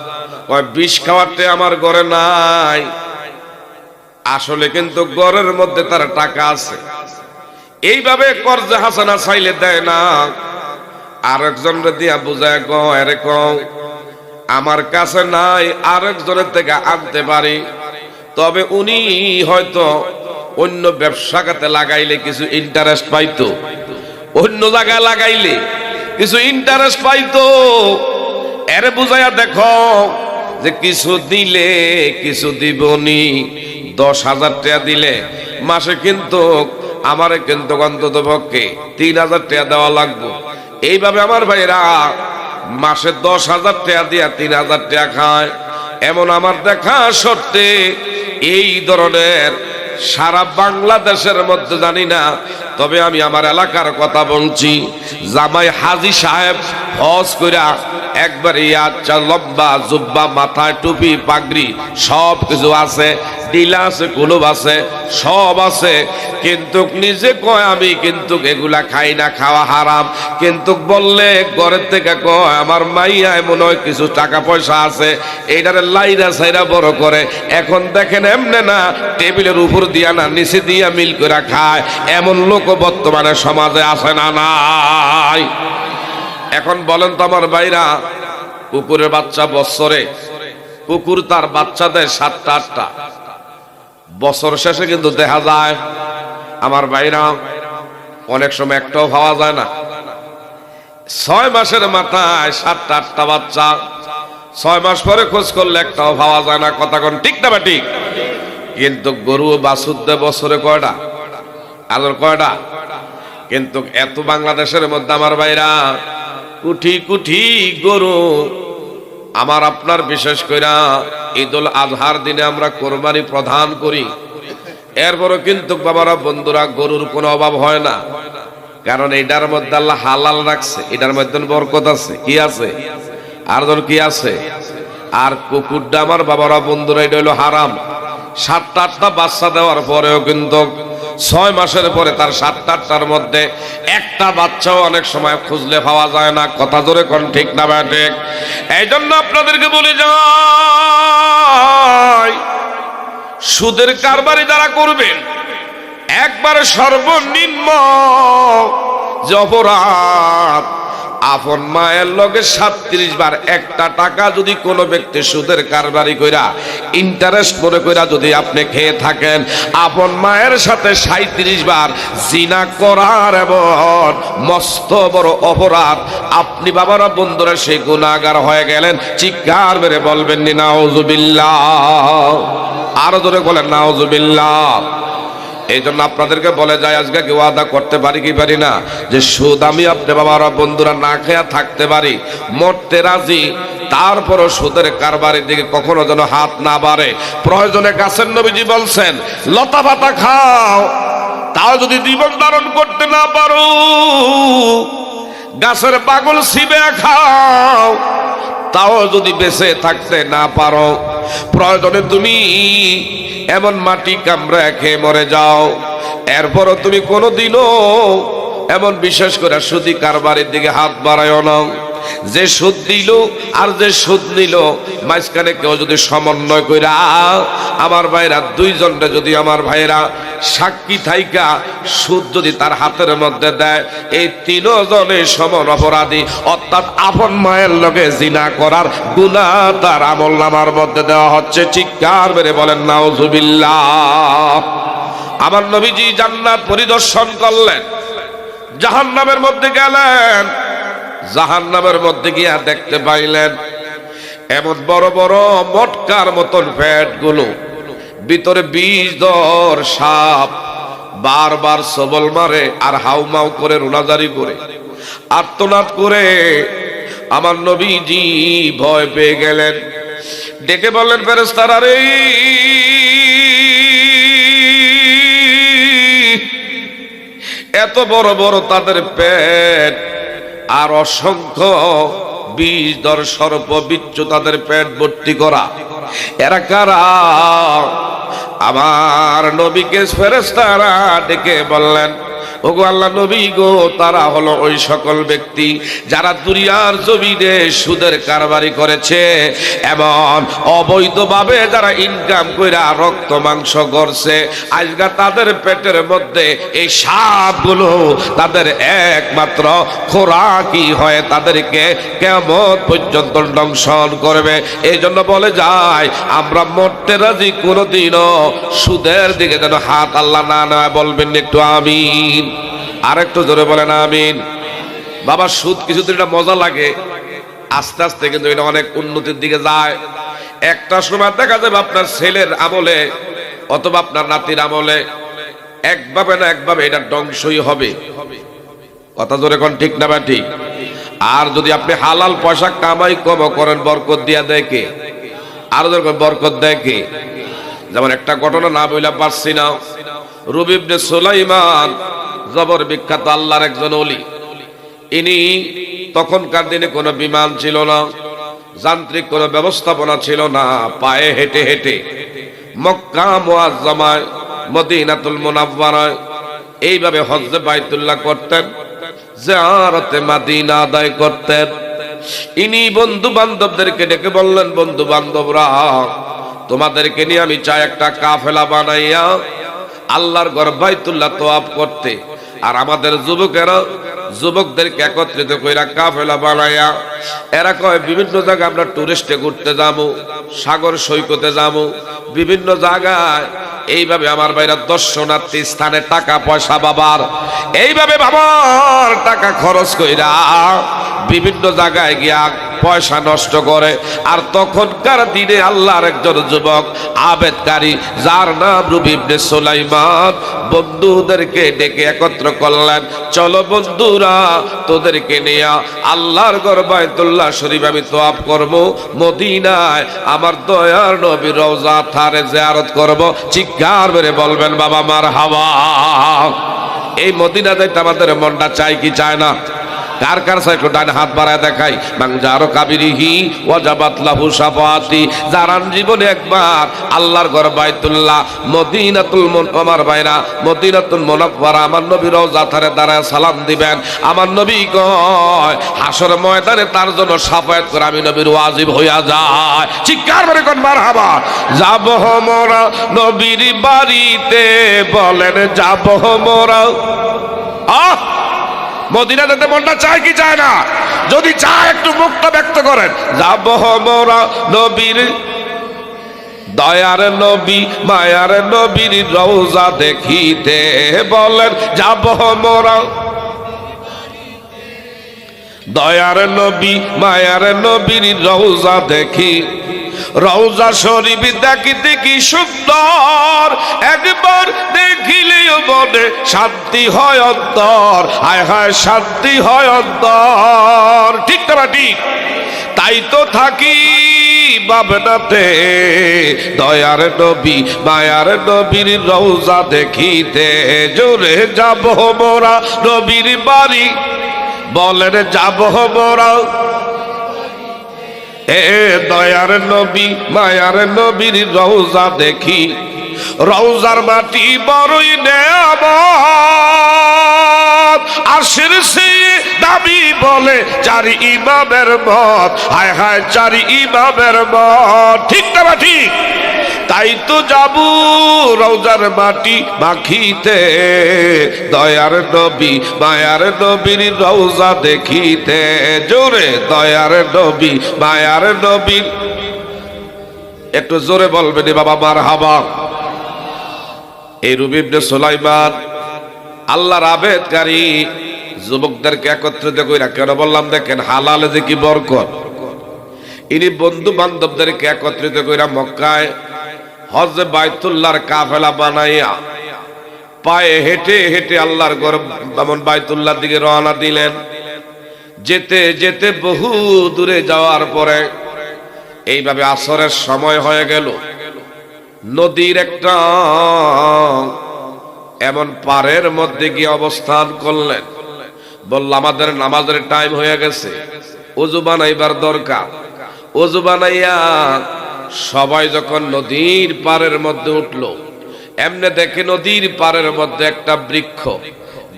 কয় বিষ খাওয়াতে আমার ঘরে নাই, আসলে কিন্তু ঘরের মধ্যে তার টাকা আছে। এইভাবে কর্জে হাসানা চাইলে দেয় না, আরেকজনরে দিয়া বুঝায় এরে আমার কাছে নাই, আরেকজনের থেকে আনতে পারি, তবে উনি হয়তো অন্য ব্যবসা খাতে লাগাইলে কিছু ইন্টারেস্ট পাইতো, অন্য জায়গায় লাগাইলে কিছু ইন্টারেস্ট পাইতো। এরে বুঝাইয়া দেখো যে কিছু দিলে কিছু দিবনি, 10,000 টাকা দিলে মাসে কিন্তু আমারে কিন্তু অন্তত পক্ষে 3,000 টাকা দেওয়া লাগবে। এইভাবে আমার ভাইরা মাসে 10,000 টাকা দিয়া 3,000 টাকা খায়। এমন আমার দেখা সত্ত্বে এই ধরনের সারা বাংলাদেশের মধ্যে জানি না, তবে আমি আমার এলাকার কথা বলছি, জামাই হাজী সাহেব হজ কইরা একবার আচ্ছা লম্বা জুব্বা, মাথায় টুপি পাগড়ি সব কিছু আছে, ডিলা আছে, কুলুব আছে, সব আছে, কিন্তু নিজে কয় আমি কিন্তু এগুলা খাই না, খাওয়া হারাম। কিন্তু বললে ঘরের থেকে কয় আমার মাইয়ায় মনে হয় কিছু টাকা পয়সা আছে, এইটারে লাইরা সাইরা বড় করে। এখন দেখেন এমনে না, টেবিলের উপর দিয়া না নিচে দিয়া মিল করে খায়, এমন লোক বর্তমানে সমাজে আছে না নাই? এখন বলেন তো আমার ভাইরা, কুকুরের বাচ্চা বছরে কুকুর তার বাচ্চা দেয় 7টা 8টা, বছর শেষে কিন্তু দেখা যায় আমার ভাইরা অনেক সময় একটাও পাওয়া যায় না। 6 মাসের মাথায় 7টা 8টা বাচ্চা, 6 মাস পরে খোঁজ করলে একটাও পাওয়া যায় না। কথা কোন ঠিক না ঠিক? কিন্তু গরু বাছুর দেয় বছরে কয়টা, আলোর কয়টা? কিন্তু এত বাংলাদেশের মধ্যে আমার ভাইরা কুঠি কুঠি গরু আমার আপনার বিশেষ করে ঈদুল আজহার দিনে আমরা কোরবানি প্রদান করি, এরপরও কিন্তু বাবারা বন্ধুরা গরুর কোনো অভাব হয় না, কারণ এটার মধ্যে আল্লাহ হালাল রাখছে, এটার মধ্যে বরকত আছে। কি আছে? আর কি আছে? আর কুকুরটা আমার বাবারা বন্ধুরা এটা হলো হারাম। 7-8টা বাচ্চা দেওয়ার পরেও কিন্তু 6 মাসের পরে তার 7-8টার মধ্যে একটা বাচ্চাও অনেক সময় খুঁজলে পাওয়া যায় না। কথা জোরে কোন ঠিক না ঠিক? এই জন্য আপনাদেরকে বলে যাই, সুদের কারবারি যারা করবেন, একবারে সর্বনিম্ন যে অপরাধ, আপন মায়ের লগে 37 বার একটা টাকা যদি কোনো ব্যক্তি সুদের কারবারি কইরা ইন্টারেস্ট মনে কইরা যদি আপনি খেয়ে থাকেন, আপন মায়ের সাথে 37 বার জিনা করার এবং মস্ত বড় অপরাধ। আপনি বাবারা বন্ধুরা সেই গুনাহগার হয়ে গেলেন। চিৎকার মেরে বলবেন নি নাউজুবিল্লাহ? আরো জোরে বলেন নাউজুবিল্লাহ। এই জন্য আপনাদেরকে বলে যায়, আজকে কি ওয়াদা করতে পারি কি পারি না যে সুদ আমি আপনি বাবারা বন্ধুরা না খেয়া থাকতে পারি, মরতে রাজি, তারপরও সুদের কারবারের দিকে কখনো যেন হাত না বাড়ে। প্রয়োজনে গাছের নবীজি বলছেন, লতা পাতা খাও, তাও যদি জীবন ধারণ করতে না পারো, গাছের পাগল ছিবে খাও, তাও যদি বেঁচে থাকতে না পারো, প্রয়োজনে তুমি এমন মাটি কামড়ে খেয়ে মরে যাও, এরপরও তুমি কোনোদিনও এমন বিশেষ করে সুদি কারবারের দিকে হাত বাড়ায়ও না। যে সুদ দিল আর যে সুদ নিল মাঝখানে কেউ যদি সমন্বয় কইরা, আমার ভাইরা দুইজনটা যদি আমার ভাইরা সাক্ষী থাইকা সুদ যদি তার হাতের মধ্যে দেয়, এই তিনজনে সমান অপরাধী, অর্থাৎ আপন মায়ের লগে জিনা করার গুনাহ তার আমলনামার মধ্যে দেওয়া হচ্ছে। চিৎকার মেরে বলেন নাউজুবিল্লাহ। আমার নবীজি জান্নাত পরিদর্শন করলেন, জাহান্নামের মধ্যে গেলেন, জাহান্নামের মধ্যে গিয়া দেখতে পাইলেন এমন বড় বড় মটকার মতন পেট গুলো, ভিতরে 20 ধর সাপ বারবার সবল মারে আর হাউমাউ করে রুনাজারি করে আর্তনাদ করে। আমার নবীজি ভয় পেয়ে গেলেন, ডেকে বললেন, ফেরেশতারা রে, এত বড় বড় তাদের পেট, আর অসংখ্য 20 ধর সর্প বিচ্ছু তাদের পেট ভর্তি করা, এরা কারা? আমার নবীকে ফেরেশতারা ডেকে বললেন, ওগো আল্লাহ নবী গো, তারা হলো ওই সকল ব্যক্তি যারা দুনিয়ার জমিনে সুদের কারবারি করেছে এবং অবৈধভাবে যারা ইনকাম কইরা রক্ত মাংস গড়ছে। আজকে তাদের পেটের মধ্যে এই সাপগুলো তাদের একমাত্র খোরাকি হয়ে তাদেরকে কিয়ামত পর্যন্ত দংশন করবে। এই জন্য বলে যায়, আমরা মরতে রাজি, কোনোদিনও সুদের দিকে যেন হাত আল্লাহ না নেয়। বলবেন একটু আমিন? আর একটু জোরে বলেন আমিন। বাবা, সুদ কিছুদিন এটা মজা লাগে, আস্তে আস্তে কিন্তু এটা অনেক উন্নতির দিকে যায়। একটা সময় দেখা যাবে আপনার ছেলের আমলে অথবা আপনার নাতির আমলে একভাবে না একভাবে এটা ধ্বংসই হবে। কথা জোরে কোন ঠিক না ঠিক? আর যদি আপনি হালাল পয়সা কামাই কম করেন, বরকত দিয়া দেয় কে? আর বরকত দেয় কে? যেমন একটা ঘটনা না বইলা পারছি না, রবি ইবনে সুলাইমান জবর বিখ্যাত আল্লাহর একজন ওলি। ইনি তখনকার দিনে কোনো বিমান ছিল না, যান্ত্রিক কোনো ব্যবস্থাপনা ছিল না, পায়ে হেঁটে হেঁটে মক্কা মুআজ্জামায় মদিনাতুল মুনাওয়ারায় এইভাবে হজ্জে বাইতুল্লাহ করতেন, জিয়ারতে মদিনা আদায় করতেন। ইনি বন্ধু বান্ধবদেরকে ডেকে বললেন, বন্ধু বান্ধবরা, তোমাদেরকে নিয়ে আমি চাই একটা কাফেলা বানাইয়া আল্লাহর ঘর বাইতুল্লাহ তওয়াফ করতে। আর আমাদের যুবকদেরকে একত্রিত কইরা কাফেলা বানাইয়া, এরা কয় বিভিন্ন জায়গায় আমরা টুরিস্টে ঘুরতে যাবো, সাগর সৈকতে যাব, বিভিন্ন জায়গায় এইভাবে আমার ভাইরা দর্শনার্থী স্থানে টাকা পয়সা বাবার এইভাবে বাবার টাকা খরচ কইরা বিভিন্ন জায়গায় গিয়া পয়সা নষ্ট করে। আর তখনকার দিনে আল্লাহর একজন যুবক আবেদকারী যার নাম রবি ইবনে সুলাইমান বন্ধুদেরকে ডেকে একত্র করলেন, চলো বন্ধুরা তোদেরকে নিয়ে আল্লাহর ঘর বাইতুল্লাহ শরীফ আমি তওয়াফ করব, মদিনায় আমার দয়ার নবীর রওজা থারে জিয়ারত করব। চিৎকার করে বলবেন বাবা মারহাবা। এই মদিনা যাইতে আমাদের মনটা চাই কি চায় না? কার কার একটু ডান হাত বাড়ায় দেখাই। মাংজারো কাবিরিহি ওয়াজাবাত লাহু শাফাআতি, যারা জীবনে একবার আল্লাহর ঘর বাইতুল্লাহ মদিনাতুল আমার ভাইরা মদিনাতুল মুনাওয়ারা আমার নবীর রওজা ধারে দাঁড়ায় সালাম দিবেন, আমার নবী কয় হাসর ময়দানে তার জন্য শাফায়াত করে আমি নবীর ওয়াজিব হইয়া যায়। চিৎকার করে কোন মারহাবা। যাব মোরা নবীর বাড়িতে, বলেন যাব মোরা। মদিনা যেতে মনটা চায় কি চায় না? যদি চায় একটু মুখটা ব্যক্ত করেন। যাব মোরা নবীর দয়ার নবী মায়ার নবীর রওজা দেখিতে, বলেন যাব মোরা দয়ার নবী মায়ার নবীর রওজা দেখি। রওজা শরীফ দেখিতে কি সুন্দর, একবার দেখিলেও মনে শান্তি হয় অন্তর, হায় হায় শান্তি হয় অন্তর। ঠিক না ঠিক? তাই তো থাকি ভাবনাতে দয়ার নবী মায়ার নবীর রওজা দেখিতে, জোরে যাব মোরা নবীর বাড়ি, বলেন যাব মোরা এ দয়ার নবী মায়ার নবীর রওজা দেখি। রওজার মাটি বড়ই নেয়ামত, আশির সে দাবি বলে চারি ইমামের মত, হায় হায় চারি ইমামের মত। ঠিক না ঠিক? তাই তো যাবো রওজার মাটি মাখিতে, দয়ার নবী মায়ার নবীর রওজা দেখিতে, জোরে দয়ার নবী মায়ার নবীর। একটু জোরে বলবেন বাবা মারহাবা। এই রবি ইবনে সুলাইমান আল্লাহর আবেদকারী যুবকদেরকে একত্রিত কইরা, কেন বললাম দেখেন হালালে যে কি বরকত। ইনি বন্ধু বান্ধবদেরকে একত্রিত কইরা মক্কায় হজে বাইতুল্লাহর কাফেলা বানাইয়া পায়ে হেঁটে হেঁটে আল্লাহর ঘর যেমন বাইতুল্লাহর দিকে রওনা দিলেন। যেতে যেতে বহু দূরে যাওয়ার পরে এইভাবে আসরের সময় হয়ে গেল। নদীর একটা এমন পারের মধ্যে গিয়ে অবস্থান করলেন। বলল আমাদের নামাজের টাইম হয়ে গেছে, ওযু বানাইবার দরকার। ওযু বানাইয়া সবাই যখন নদীর পারের মধ্যে উঠলো, এমনে দেখে নদীর পারের মধ্যে একটা বৃক্ষ,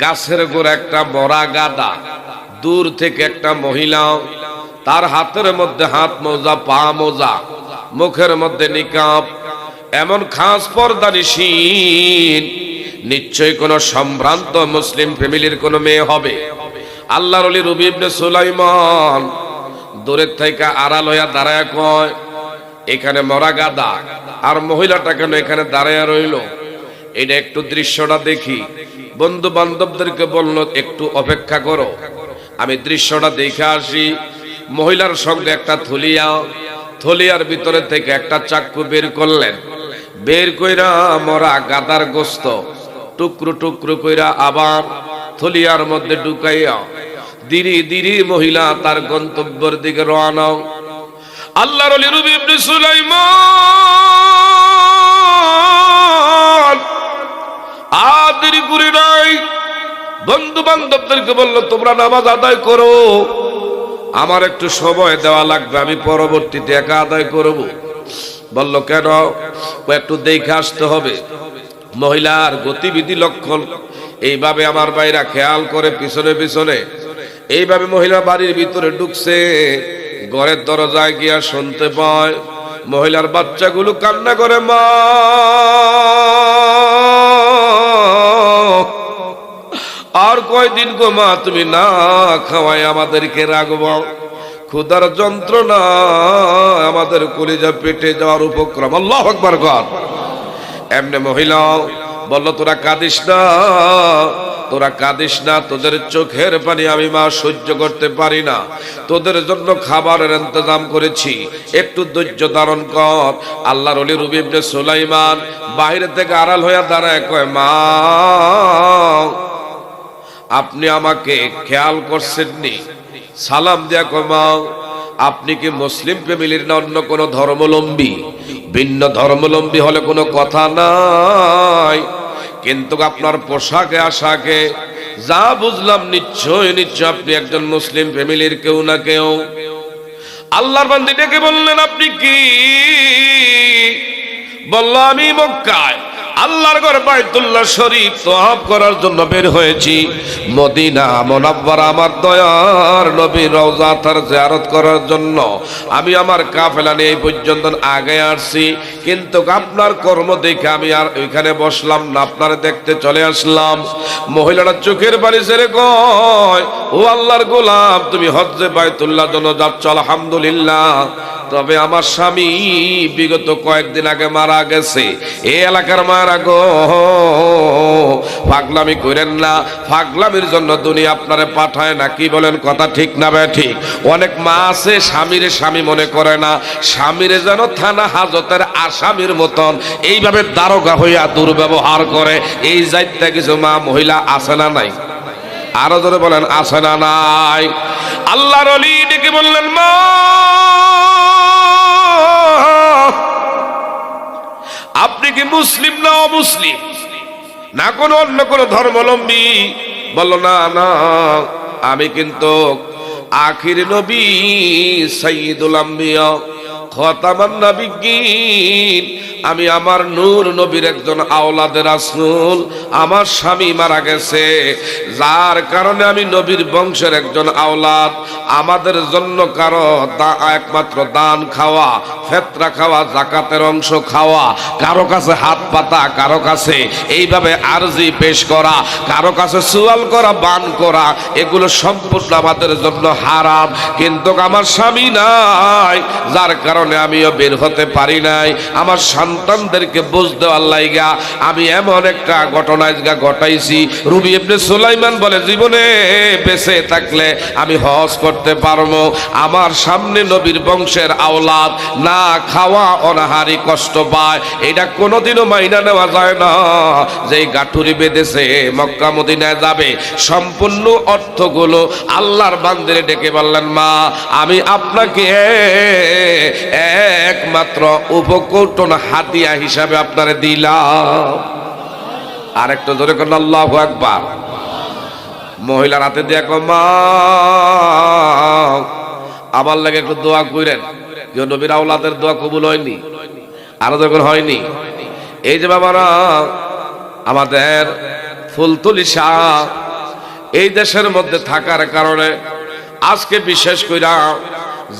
গাছের গোড়া একটা মরা গাদা, দূর থেকে একটা মহিলা, তার হাতের মধ্যে হাত মোজা পা মোজা, মুখের মধ্যে নিকাব, এমন খাস পর্দানিশীন, নিশ্চয়ই কোন সম্ভ্রান্ত মুসলিম ফ্যামিলির কোন মেয়ে হবে। আল্লাহর ওলি রবি ইবনে সুলাইমান দূরের থেকে আড়াল হইয়া দাঁড়ায় কয়, এখানে মরা গাদা আর মহিলাটা কেন এখানে দাঁড়ায় রইল? এটা একটু দৃশ্যটা দেখি। বন্ধু বান্ধবদেরকে বলল একটু অপেক্ষা করো, আমি দৃশ্যটা দেখে আসি। মহিলার সঙ্গে একটা থলিয়ার ভিতরে থেকে একটা চাকু বের করলেন। বের কইরা মরা গাদার গোস্ত টুকরো টুকরো কইরা আবার থলিয়ার মধ্যে ঢুকাইয়া ধীরে ধীরে মহিলা তার গন্তব্যের দিকে রওনা। আল্লাহর ওলি রবি ইবনে সুলাইমান আদেরি করে নাই। বন্ধু বান্ধবদেরকে বলল তোমরা নামাজ আদায় করো, আমার একটু সময় দেওয়া লাগবে, আমি পরবর্তীতে একা আদায় করব। বলল কেন? একটু দেখে আসতে হবে। মহিলার গতিবিধি লক্ষণ এইভাবে আমার ভাইরা খেয়াল করে পিছনে পিছনে এইভাবে মহিলা বাড়ির ভিতরে ঢুকছে। ঘরের দরজায় গিয়া শুনতে পায় মহিলার বাচ্চাগুলো কান্না করে, মা আর কয়দিন গো মা, তুমি না খাওয়াই আমাদেরকে রাখবো। ক্ষুধার যন্ত্রণা আমাদের কলিজা পেটে যাওয়ার উপক্রম। আল্লাহু আকবার কর। এমনি মহিলা বলল, তোরা কাঁদিস না, তোরা কাঁদিস না, তোদের চোখের পানি আমি মা সহ্য করতে পারি না, তোদের জন্য খাবারের ইন্তজাম করেছি, একটু ধৈর্য ধারণ কর। আল্লাহর ওলি রুবি ইবনে সুলাইমান বাইরে থেকে আড়াল হইয়া দাঁড়ায় কয়, মা আপনি আমাকে খেয়াল করছেননি? সালাম দিয়া কয়, মা আপনি কি মুসলিম ফ্যামিলির না অন্য কোন ধর্মাবলম্বী? ভিন্ন ধর্মাবলম্বী হলে কোনো কথা নাই, কিন্তু আপনার পোশাকে আশাকে যা বুঝলাম নিশ্চয় নিশ্চয় আপনি একজন মুসলিম ফ্যামিলির কেউ না কেউ। আল্লাহর বান্দী ডেকে বললেন, আপনি কি? বলল, আমি মক্কায় আল্লাহর ঘর বাইতুল্লাহ শরীফ তওয়াফ করার জন্য বের হয়েছি। মদিনা মুনাওয়ারা আমার দয়ার নবীর রওজা তার জিয়ারত করার জন্য আমি আমার কাফেলা নিয়ে এই পর্যন্ত আগে আসছি, কিন্তু আপনার কর্ম দেখে আমি আর ওইখানে বসলাম না, আপনার দেখতে চলে আসলাম। মহিলাটা চোখের পানি ছেড়ে কয়, ও আল্লাহর গোলাম, তুমি হজ্জে বাইতুল্লাহ জন্য যাচ্ছ, আলহামদুলিল্লাহ, তবে আমার স্বামী বিগত কয়েকদিন আগে মারা গেছে। এই এলাকার মারা গো, পাগলামি করেন না, পাগলামির জন্য দুনিয়া আপনারে পাঠায় না। কি বলেন, কথা ঠিক না বে ঠিক? অনেক মা আছে স্বামীরে স্বামী মনে করে না, স্বামীরে যেন থানা হাজতের আসামির মতন এইভাবে দারোগা হইয়া দুর্ব্যবহার করে। এই জায়গায় কিছু মা মহিলা আছে না নাই? আরো জোরে বলেন, আছে না নাই? আল্লাহর ওলি ডেকে বললেন, মা আপনি কি মুসলিম না অমুসলিম, না কোন অন্য কোন ধর্মাবলম্বী? বলল, না না, আমি কিন্তু আখির নবী, সাইয়্যিদুল আম্বিয়া, খাতামান নবিয়্যিন, আমি আমার নূর নবীর একজন আওলাদের রাসূল। আমার স্বামী মারা গেছে, যার কারণে আমি নবীর বংশের একজন আওলাদ। আমাদের জন্য কারো একমাত্র দান খাওয়া, ফেতরা খাওয়া, যাকাতের অংশ খাওয়া, কারো কাছে হাত পাতা, কারো কাছে এইভাবে আরজি পেশ করা, কারো কাছে সুয়াল করা, বান করা, এগুলো সম্পূর্ণ আমাদের জন্য হারাম। কিন্তু আমার স্বামী নাই, যার কারণে আমিও বের হতে পারি নাই। আমার সন্তানদেরকে বুঝ দেওয়ার লাইগা আমি এমন একটা ঘটনা ঘটাইছি। রুবি ইবনে সুলাইমান বলে, জীবনে বেঁচে থাকলে আমি হজ করতে পারবো। আমার সামনে নবীর বংশের আওলাদ না খাওয়া অনাহারি কষ্ট পায়, এটা কোনোদিনও মাইনা নেওয়া যায় না। যেই গাঠুরি বেঁধেছে মক্কা মদিনায় যাবে, সম্পূর্ণ অর্থগুলো আল্লাহর বান্দারে ডেকে বললেন, মা আমি আপনাকে একমাত্র উপকৌটন হাতিয়া হিসাবে আপনারে দিলাম। আর একটু জোরে করেন আল্লাহু আকবার। মহিলার হাতে দিয়ে কয়, মা আমার লাগে একটু দোয়া করেন। কেউ নবীর আওলাদের দোয়া কবুল হয়নি? আরো যখন হয়নি, এই যে বাবারা আমাদের ফুলতলি শাহ এই দেশের মধ্যে থাকার কারণে আজকে বিশেষ কইরা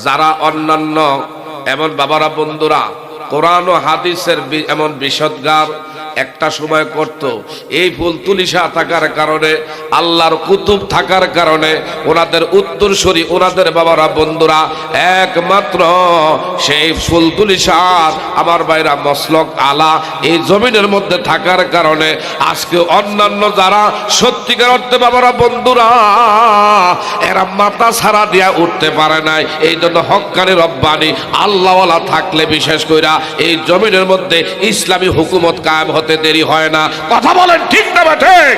যারা অন্যান্য এমন বাবারা বন্ধুরা কোরআন ও হাদিসের এমন বিশদগার একটা সময় করত, এই ফুলতলি শাহ থাকার কারণে, আল্লাহর কুতুব থাকার কারণে, ওনাদের উত্তরসূরি ওনাদের বাবারা বন্ধুরা একমাত্র সেই ফুলতলি শাহ আমার ভাইরা মসলক আলা এই জমিনের মধ্যে থাকার কারণে আজকে অন্যান্য যারা সত্যিকার অর্থে বাবারা বন্ধুরা এরা মাথা ছাড়া দিয়া উঠতে পারে নাই। এই জন্য হক্কানি রব্বানি আল্লাহওয়ালা থাকলে বিশেষ কইরা এই জমিনের মধ্যে ইসলামী হুকুমত কায়েম হতে দেরি হয় না। কথা বলেন ঠিক না ঠিক?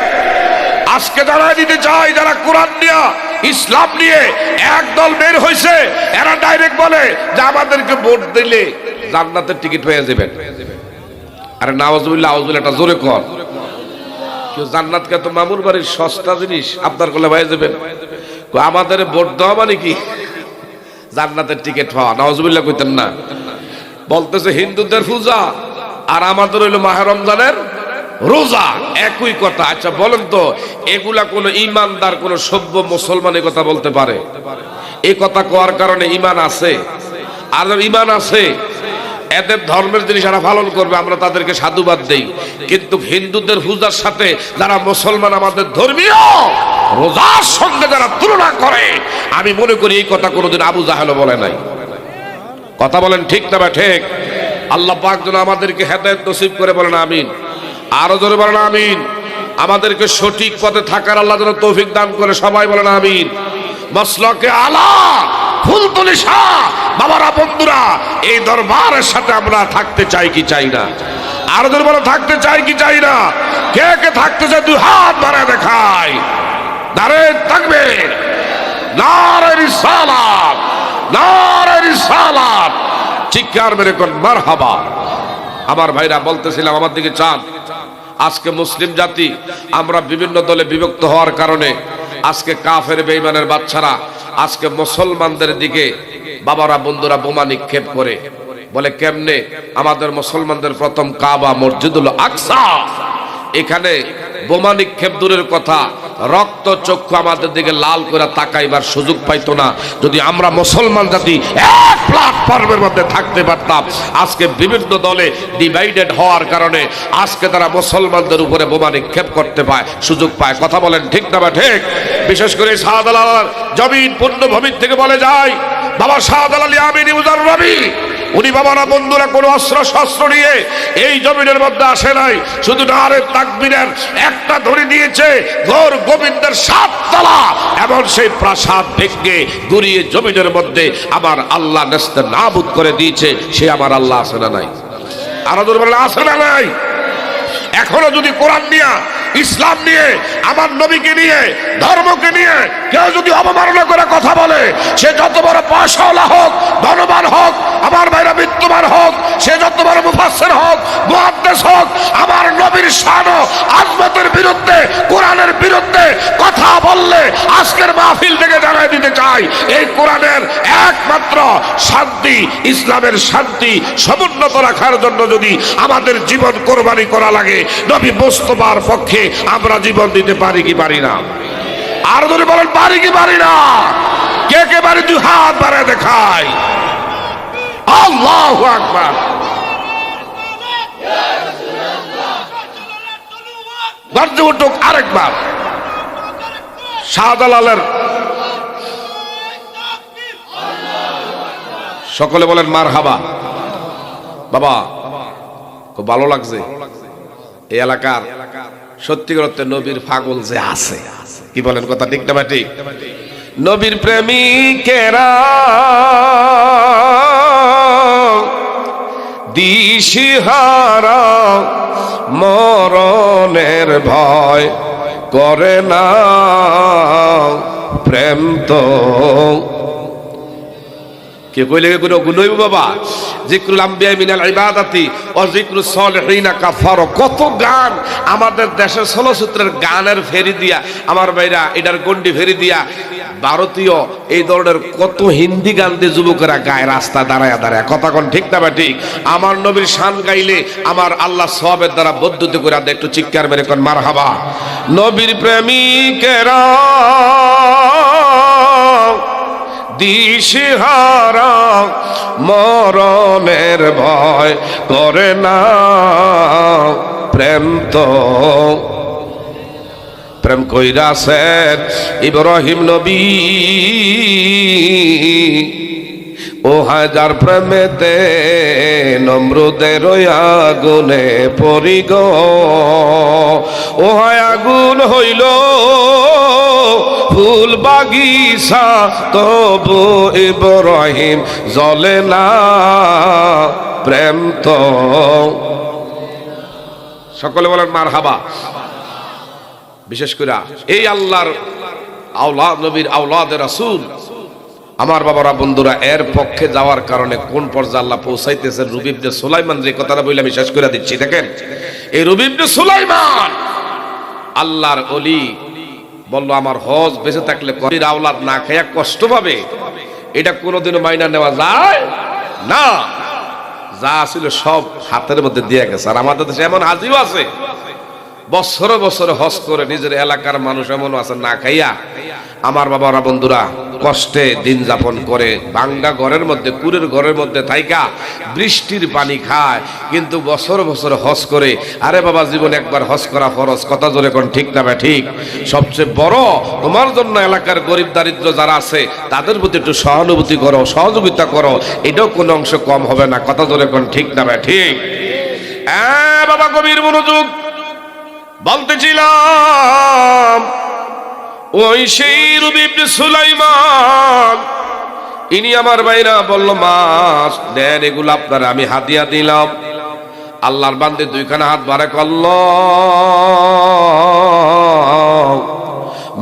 আজকে যারা দিতে চায়, যারা কোরআন নিয়ে ইসলাম নিয়ে একদল বের হয়েছে, এরা ডাইরেক্ট বলে যে আমাদেরকে ভোট দিলে জান্নাতের টিকিট পেয়ে যাবেন। আরে নাউজুবিল্লাহ, আউযুবিল্লাহ, এটা জোরে কর। কেউ জান্নাতকে তো মামুর বাড়ির সস্তা জিনিস আপনার কোলে পেয়ে যাবেন। আমাদের ভোট দেওয়া মানে কি জান্নাতের টিকিট পাওয়া? নাউজুবিল্লাহ কইতেন না। বলতেছে হিন্দুদের পূজা আর আমাদের হইলো মাহে রমজানের রোজা, একই কথা। আচ্ছা বলেন তো, এগুলা কোন ইমানদার কোন সভ্য মুসলমানের কথা বলতে পারে? এই কথা কোয়ার কারণে ইমান আছে? আর ইমান আছে, এদের ধর্মের জিনিস যারা পালন করবে আমরা তাদেরকে সাধুবাদ দেই। কিন্তু হিন্দুদের পূজার সাথে যারা মুসলমান আমাদের ধর্মীয় রোজার সঙ্গে যারা তুলনা করে, আমি মনে করি এই কথা কোনোদিন আবু জাহেলও বলে নাই। কথা বলেন ঠিক না বা ঠিক? আল্লাহ পাক যেন আমাদেরকে হেদায়েত নসিব করে, বলেন আমিন। আরো জোরে বলেন আমিন। আমাদেরকে সঠিক পথে থাকার আল্লাহ যেন তৌফিক দান করে, সবাই বলেন আমিন। মাসলাকে আলা ফুলতলি শাহ বাবারা, বন্ধুরা, এই দরবারের সাথে আমরা থাকতে চাই কি চাই না? আরো জোরে বলেন থাকতে চাই কি চাই না? কে কে থাকতে চাই দুই হাত বাড়ায় দেখায়। নারে তাকবীর, নারে রিসালাত, নারে রিসালাত, চিৎকার মেরে কোন মারহাবা। আমার ভাইরা বলতেছিলাম, আমার দিকে চান। আজকে মুসলিম জাতি আমরা বিভিন্ন দলে বিভক্ত হওয়ার কারণে আজকে কাফের বেঈমানের বাচ্চারা আজকে মুসলমানদের দিকে বাবারা, বন্ধুরা বোমা নিক্ষেপ করে। বলে কেমনে? আমাদের মুসলমানদের প্রথম কাবা মসজিদুল আকসা, এখানে বোমা নিক্ষেপ দূরের কথা, রক্ত চক্ষু আমাদের দিকে লাল করে তাকাইবার সুযোগ পাইতো না যদি আমরা মুসলমান জাতি এক প্ল্যাটফর্মের মধ্যে থাকতে পারতাম। আজকে বিভিন্ন দলে ডিভাইডেড হওয়ার কারণে আজকে তারা মুসলমানদের উপরে বোমা নিক্ষেপ করতে পায়, সুযোগ পায়। কথা বলেন ঠিক না বা ঠিক? বিশেষ করে শাহজালাল জমিন পুণ্যভূমি থেকে বলে যায়, বাবা শাহজালাল আমিনী উজার রবি, উনি বাবারা, বন্ধুরা কোন অস্ত্র শস্ত্র নিয়ে এই জমিনের মধ্যে আসে নাই, শুধু নারে তাকবীরের একটা ধরে দিয়েছে ঘোর গোবিন্দের 7 তলা, এমন সেই প্রাসাদ ভেঙে গুড়িয়ে জমিনের মধ্যে আমার আল্লাহ নেস্তে নাবুদ করে দিয়েছে। সে আমার আল্লাহ আছে না নাই? আরো জোরে বলেন আছে না নাই? এখনো যদি কোরআন নিয়ে, ইসলাম নিয়ে, আমার নবীকে নিয়ে, ধর্মকে নিয়ে কেউ যদি অবমাননা করে কথা বলে, সে যত বড় পয়সাওয়ালা হোক, ধনবান হোক, আমার ভাইরা বিত্তবান হোক, সে যত বড় মুফাসসির হোক, মুহাদ্দিস হোক, আমার নবীর শান ও আযমতের বিরুদ্ধে, কোরআনের বিরুদ্ধে কথা বললে আজকের মাহফিল থেকে জানাই দিতে চাই, এই কোরআনের একমাত্র শান্তি, ইসলামের শান্তি সমুন্নত রাখার জন্য যদি আমাদের জীবন কোরবানি করা লাগে, নবী মুস্তাফার পক্ষে আমরা জীবন দিতে পারি কি পারি না? আর ধরে বলেন পারি কি পারি না? কে কে পারি? দুই হাত বাড়ায় দেখাই। আল্লাহু আকবার। গর্জে উঠুক আরেকবার। শাহজালালের সকলে বলেন মারহাবা। বাবা খুব ভালো লাগছে এই এলাকার সত্যিকার অর্থে নবীর পাগল যে আছে। কি বলেন, কথা ঠিক না ঠিক? নবীর প্রেমিকেরা দিশাহারা মরণের ভয় করে না, প্রেম তো কে কইলে কোনো গুনইব বাবা। যিকরুল আম্বিয়া মিনাল ইবাদাতি ওয়া যিকরুস সালিহিনা কাফার। কত গান আমাদের দেশের চলচ্চিত্রের গানের ফেরি দিয়া, আমার ভাইরা এটার গন্ডি ফেরি দিয়া ভারতীয় এই ধরনের কত হিন্দি গান দিয়ে যুবকেরা গায় রাস্তা দাঁড়ায় দাঁড়ায়। কথা কোন ঠিক না বা ঠিক? আমার নবীর শান গাইলে আমার আল্লাহ সওয়াবের দ্বারা বদ্ধতি করে দেয়। একটু চিৎকার মেরে কোন মারহাবা। নবীর প্রেমিকেরা দিশাহারা মরণের ভয় করে না, প্রেম তো প্রেম কইরাছেন ইব্রাহিম নবী, ও হাজার প্রেমেতে নমরুদের আগুনে পড়ি গো, ও হায় আগুন হইল ফুল বাগিচা তবু ইব্রাহিম জ্বলে না, প্রেম তো। সকলে বলেন মারহাবা। বিশেষ করে এই আল্লাহর আওলাদ, নবীর আওলাদ রাসূল, আমার বাবারা, বন্ধুরা, এর পক্ষে যাওয়ার কারণে কোন পর্যায়ে আল্লাহ পৌঁছাইতেছেন। রবি ইবনে সুলাইমান, যে কথাটা বলে আমি শেষ করে দিচ্ছি, দেখেন এই রবি ইবনে সুলাইমান আল্লাহর ওলি বলল, আমার হজ বেঁচে থাকলে কবির আওলাদ না খাইয়া কষ্ট পাবে, এটা কোনোদিনও মাইনা নেওয়া যায় না। যা ছিল সব হাতের মধ্যে দিয়ে গেছে। আর আমাদের দেশে এমন হাজিও আছে বছরে বছরে হজ করে নিজের এলাকার মানুষ এমন আছে না খাইয়া আমার বাবারা বন্ধুরা কষ্টে দিন যাপন করে, ভাঙ্গা ঘরের মধ্যে, কুড়ের ঘরের মধ্যে থাইকা বৃষ্টির পানি খায়, কিন্তু বছর বছর হজ করে। আরে বাবা, জীবনে একবার হজ করা ফরজ, কথা জোরে কোন ঠিক না? ঠিক। সবচেয়ে বড় তোমার জন্য এলাকার গরিব দারিদ্র যারা আছে তাদের প্রতি একটু সহানুভূতি করো, সহযোগিতা করো, এটাও কোনো অংশ কম হবে না, কথা জোরে কোন ঠিক না? ঠিক। বাবা গভীর মনোযোগ। বলতেছিলাম ওই সেই রবি ইবনে সুলাইমান, ইনি আমার ভাইরা বলল, মাস দেন, এগুলো আপনার আমি হাদিয়া দিলাম। আল্লাহর বান্দে দুইখানা হাত বাড়ে করল,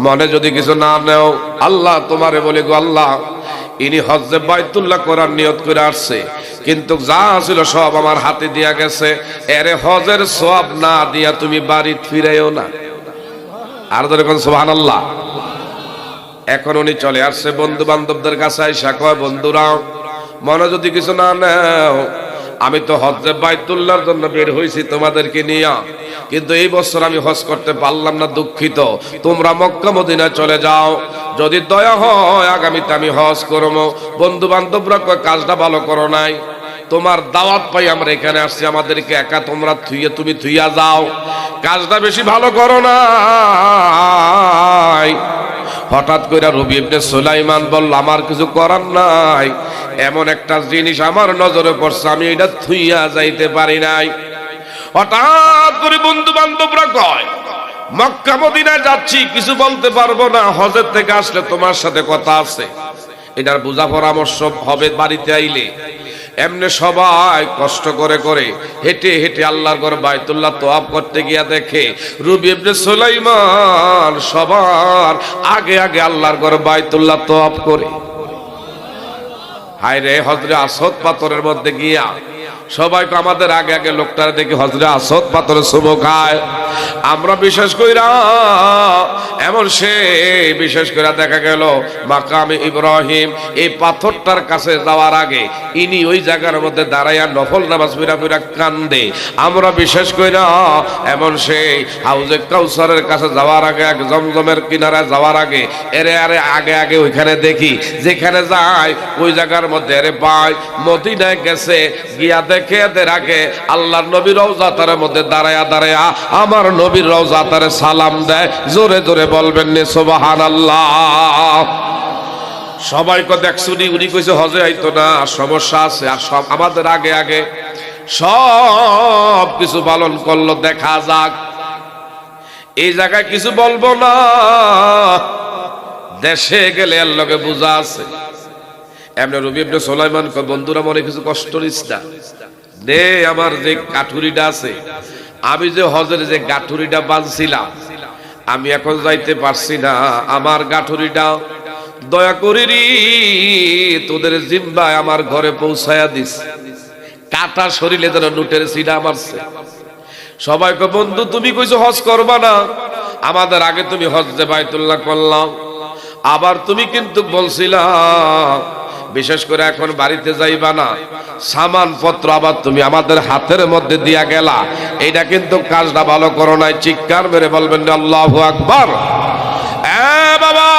মনে যদি কিছু না নেও, আল্লাহ তোমারে বলে গো আল্লাহ, ইনি হজ্জে বাইতুল্লাহ করার নিয়ত করে আসছে, কিন্তু যা ছিল সব আমার হাতে দিয়া গেছে, এরে হজের সওয়াব না দিয়া তুমি বাড়ি ফিরেও না। আর দেখুন সুবহানাল্লাহ। এখন উনি চলে আসছে বন্ধু বান্ধবদের কাছে, আইসা কয়, বন্ধুরা মনে যদি কিছু না নেও, আমি তো হজ্জে বাইতুল্লাহর জন্য বের হয়েছি তোমাদেরকে নিয়ে, কিন্তু এই বছর আমি হজ করতে পারলাম না, দুঃখিত। তোমরা মক্কা মদিনা চলে যাও, যদি দয়া হয় আগামীতে আমি হজ করবো। বন্ধু বান্ধবরা কয়, কাজটা ভালো করো নাই, তোমার দাওয়াত পাই আমরা এখানে আসছি, আমাদেরকে একা তোমরা তুমি থুইয়া যাও, কাজটা বেশি ভালো করো না। হঠাৎ করে রবি ইবনে সুলাইমান বলল, আমার কিছু করার নাই, এমন একটা জিনিস আমার নজরে পড়ছে, আমি এটা থুইয়া যাইতে পারি নাই। হঠাৎ করে বন্ধু বান্ধবরা কয়, মক্কা মদিনায় যাচ্ছি, কিছু বলতে পারবো না, হজের থেকে আসলে তোমার সাথে কথা আছে, এটার বুঝা পরামর্শ হবে বাড়িতে আইলে। এমনি সবাই কষ্ট করে করে হেঁটে হেঁটে আল্লাহর ঘর বাইতুল্লাহ তওয়াফ করতে গিয়া দেখে রবি ইবনে সুলাইমান সবার আগে আগে আল্লাহর ঘর বাইতুল্লাহ তওয়াফ করে। হায় রে, হজরে আসদ পাথরের মধ্যে গিয়া সবাইকে আমাদের আগে আগে লোকটার দেখে হজরে আসদ পাথরের চুমো খায়। আমরা বিশেষ কইরা এমন সে বিশেষ করে দেখা গেল মাকামে ইব্রাহিম, এই পাথরটার কাছে যাওয়ার আগে ইনি ওই জায়গার মধ্যে দাঁড়াইয়া নফল নামাজ ফিরা ফিরা কান্দে। আমরা বিশেষ কইরা এমন সেই হাউজে কাউসারের কাছে যাওয়ার আগে, এক জমজমের কিনারায় যাওয়ার আগে এরে আরে আগে আগে ওইখানে দেখি, যেখানে যায় ওই জায়গার মধ্যে এরে পাই মদিনায় গেছে, গিয়া দেখে এদের আগে আল্লাহর নবীর রওজাতার মধ্যে দাঁড়ায়া দাঁড়ায়া আমার নবীর রওজাতারে সালাম দেয়। জোরে জোরে বলবেন নে সুবহানাল্লাহ। সবাইকে দেখছুনি, উনি কইছে হজে আইতো না, সমস্যা আছে, আর সব আমাদের আগে আগে সব কিছু পালন করলো। দেখা যাক, এই জায়গায় কিছু বলবো না, দেশে গেলে এর লগে বুঝা আছে। এমনি রবি ইবনে সুলাইমান কয়, বন্ধুরা মনে কিছু কষ্ট নিস না, দে আমার যে কাঠুরিটা আছে, আমি যে হজের যে গাঠুরিটা বাঁধছিলাম, আমি এখন যাইতে পারছি না, আমার গাঠুরিটা দয়া করিরি তোদের জিম্বায় আমার ঘরে পৌঁছায়া দিস। কাটা শরীরে যেন নুটের সিনা মারছে। সবাইকে, বন্ধু তুমি কইছো হজ করবা না, আমাদের আগে তুমি হজ্জে বাইতুল্লাহ করলাম, আবার তুমি কিন্তু বলছিলা বিশেষ করে এখন বাড়িতে যাইবা না, সামান পত্র আবার তুমি আমাদের হাতের মধ্যে দিয়া গেলা, এইটা কিন্তু কাজটা ভালো করো নাই। চিৎকার মেরে বলবেন আল্লাহু আকবার। বাবা,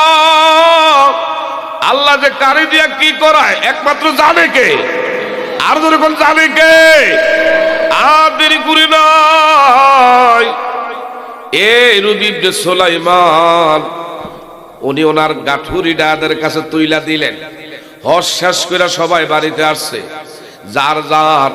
আল্লাহ যে কারি দিয়া কি করায় একমাত্র জানে কে, আর যখন জানে কে। আর দেরি করি নাই, এই রবি ইবনে সুলাইমান উনি ওনার গাঠুরিটা এদের কাছে তুইলা দিলেন। হজ শেষ করে সবাই বাড়িতে আসছে, যার যার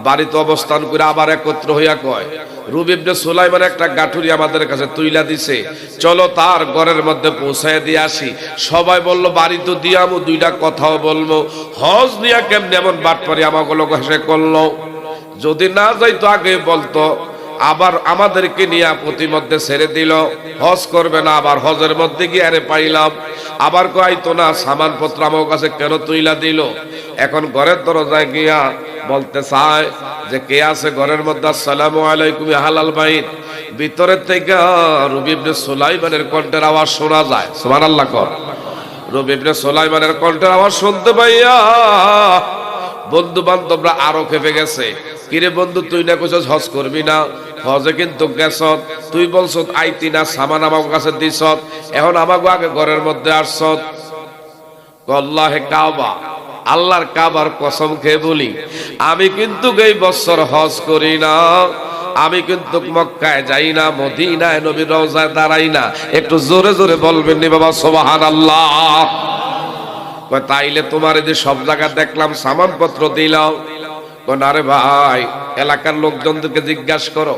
বাড়িতে অবস্থান করে আবার একত্র হইয়া কয়, রবি ইবনে সুলাইমান একটা গাঠুরি আমাদের কাছে তুইলা দিছে, চলো তার ঘরের মধ্যে পৌঁছায় দিয়ে আসি। সবাই বললো, বাড়ি তো দিয়ামু, দুইটা কথাও বলবো, হজ নিয়ে কেমন এমন বাটপারি আমাকে লোক হেসে করলো, যদি না যাইতো আগে বলতো। আবার আমাদেরকে নিয়ে প্রতিমধ্যে ছেড়ে দিল, হজ করবে না, আবার হজের মধ্যে গিয়ে আরে পাইলাম, আবার কইতো না সামান পত্র আমার কাছে কেন তুইলা দিল। এখন ঘরের দরজায় গিয়া বলতে চায় যে কে আছে ঘরের মধ্যে, আসসালামু আলাইকুম হালাল বাইত। ভিতরের থেকে রবি ইবনে সুলাইমানের কণ্ঠের আওয়াজ শোনা যায়। সুবহানাল্লাহ কর। রবি ইবনে সুলাইমানের কণ্ঠের আওয়াজ শুনতে পাইয়া বন্ধু বান্ধবরা আরো খেপে গেছে। কিরে বন্ধু, তুই না কইছস হজ করবি না, হজে কিন্তু গেছ, তুই বলছ আইতি না, সামান আমার কাছে দিছ, এখন আমাকে আগে ঘরের মধ্যে আসছ। আল্লাহে কাবা, আল্লাহর কাবার কসম খেয়ে বলি, আমি কিন্তু এই বছর হজ করি না, আমি কিন্তু মক্কায় যাই না, মদিনায় নবীর রওজায় দাঁড়াই না। একটু জোরে জোরে বলবেন নি বাবা সুবহানাল্লাহ। তাইলে তোমার এই যে সব জায়গা দেখলাম সামানপত্র দিলাম, আরে ভাই এলাকার লোকজনদেরকে জিজ্ঞাসা করো।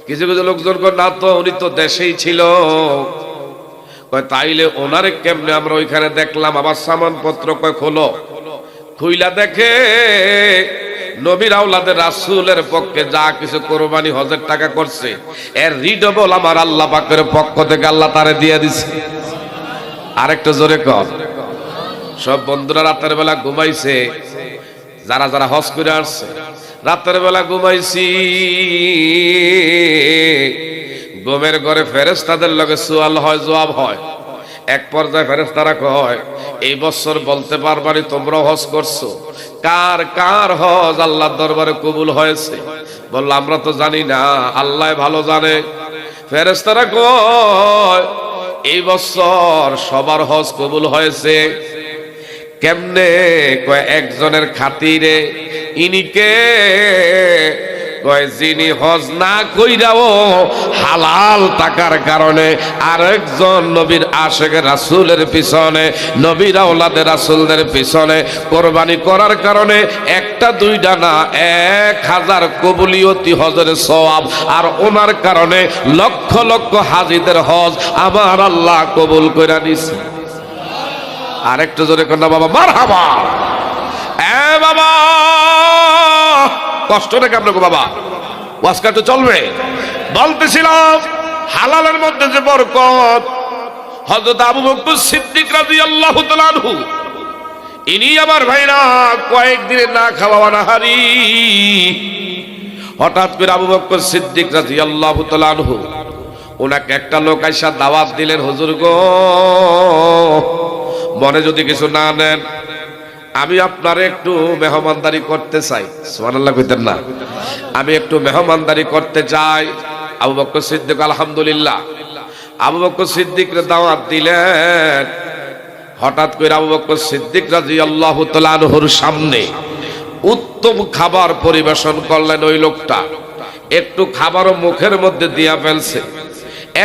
কিছু কিছু লোকজন না তো উনি তো দেশেই ছিল। তাইলে ওনারে কেমনে আমরা ওইখানে দেখলাম? আবার সামানপত্র কয় খোলো, খুইলা দেখে নবীর আওলাদের রাসূলের পক্ষে যা কিছু কোরবানি হজের টাকা করছে এর রিডবল আমার আল্লাহ পাকের পক্ষ থেকে আল্লাহ তারে দিয়ে দিছে। আরেকটা জোরে কর। সব বন্ধুরা রাতের বেলা ঘুমাইছে, যারা যারা হজ করে আসছে রাতের বেলা ঘুমাইছি, ঘুমের ঘরে ফেরেশতাদের লগে সুয়াল হয়, জবাব হয়। এক পর্যায়ে ফেরেশতারা কয়, এই বছর বলতে পারবানি তোমরা হজ করছো, কার কার হজ আল্লাহর দরবারে কবুল হয়েছে? বলল আমরা তো জানি না, আল্লাহ ভালো জানে। ফেরেশতারা কয়, এই বছর সবার হজ কবুল হয়েছে। কেমনে? কয় একজনের খাতিরে। ইনিকে? কয় যিনি হজ না কইরাও হালাল টাকার কারণে আরেকজন নবীর আশিক রাসূলের পিছনে, নবীর আওলাদের রাসূলদের পিছনে কোরবানি করার কারণে একটা দুইটা না 1000 কবুলিয়তি হজের সওয়াব, আর ওনার কারণে লক্ষ লক্ষ হাজীদের হজ আমার আল্লাহ কবুল কইরা নিছে। আরেকটু জোরে কর না বাবা মারহাবা। এ বাবা কষ্ট রেখে আপনাকে বাবা ওয়াজটা তো চলবে। বলতেছিলাম হালালের মধ্যে যে বরকত, হযরত আবু বকর সিদ্দিক রাদিয়াল্লাহু তাআলা আনহু, ইনি আমার ভাইরা কয়েকদিনে না খাওয়া অনাহারি। হঠাৎ করে আবু বকর সিদ্দিক রাদিয়াল্লাহু তাআলা আনহু ওনাকে একটা লোক আইসা দাওয়াত দিলেন, হুজুর গো মনে যদি কিছু না নেন আমি আপনার একটু মেহমানদারি করতে চাই। সুবহানাল্লাহ কইতেন না? আমি একটু মেহমানদারি করতে চাই। আবু বকর সিদ্দিক আলহামদুলিল্লাহ আবু বকর সিদ্দিককে দাওয়াত দিলেন। হঠাৎ করে আবু বকর সিদ্দিক রাদিয়াল্লাহু তাআলা আনহুর সামনে উত্তম খাবার পরিবেশন করলেন। ওই লোকটা একটু খাবারও মুখের মধ্যে দিয়া ফেলছে,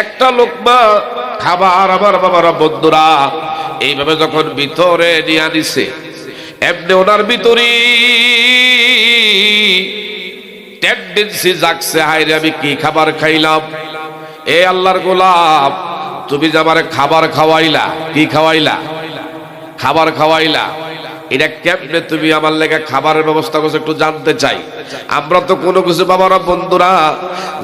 একটা লোকমা খাবার আমার বাবারা বন্ধুরা এইভাবে যখন ভিতরে নিয়ে দিছে, এমনি ওনার ভিতরে টেন্ডেন্সি জাগছে, হায়রে আমি কি খাবার খাইলাম। এ আল্লাহর গোলাম, তুমি যে আমারে খাবার খাওয়াইলা, কি খাওয়াইলা? খাবার খাওয়াইলা, এটা কেমনে তুমি আমার লেগে খাবারের ব্যবস্থা করছো একটু জানতে চাই। আমরা তো কোনো কিছু বাবারা বন্ধুরা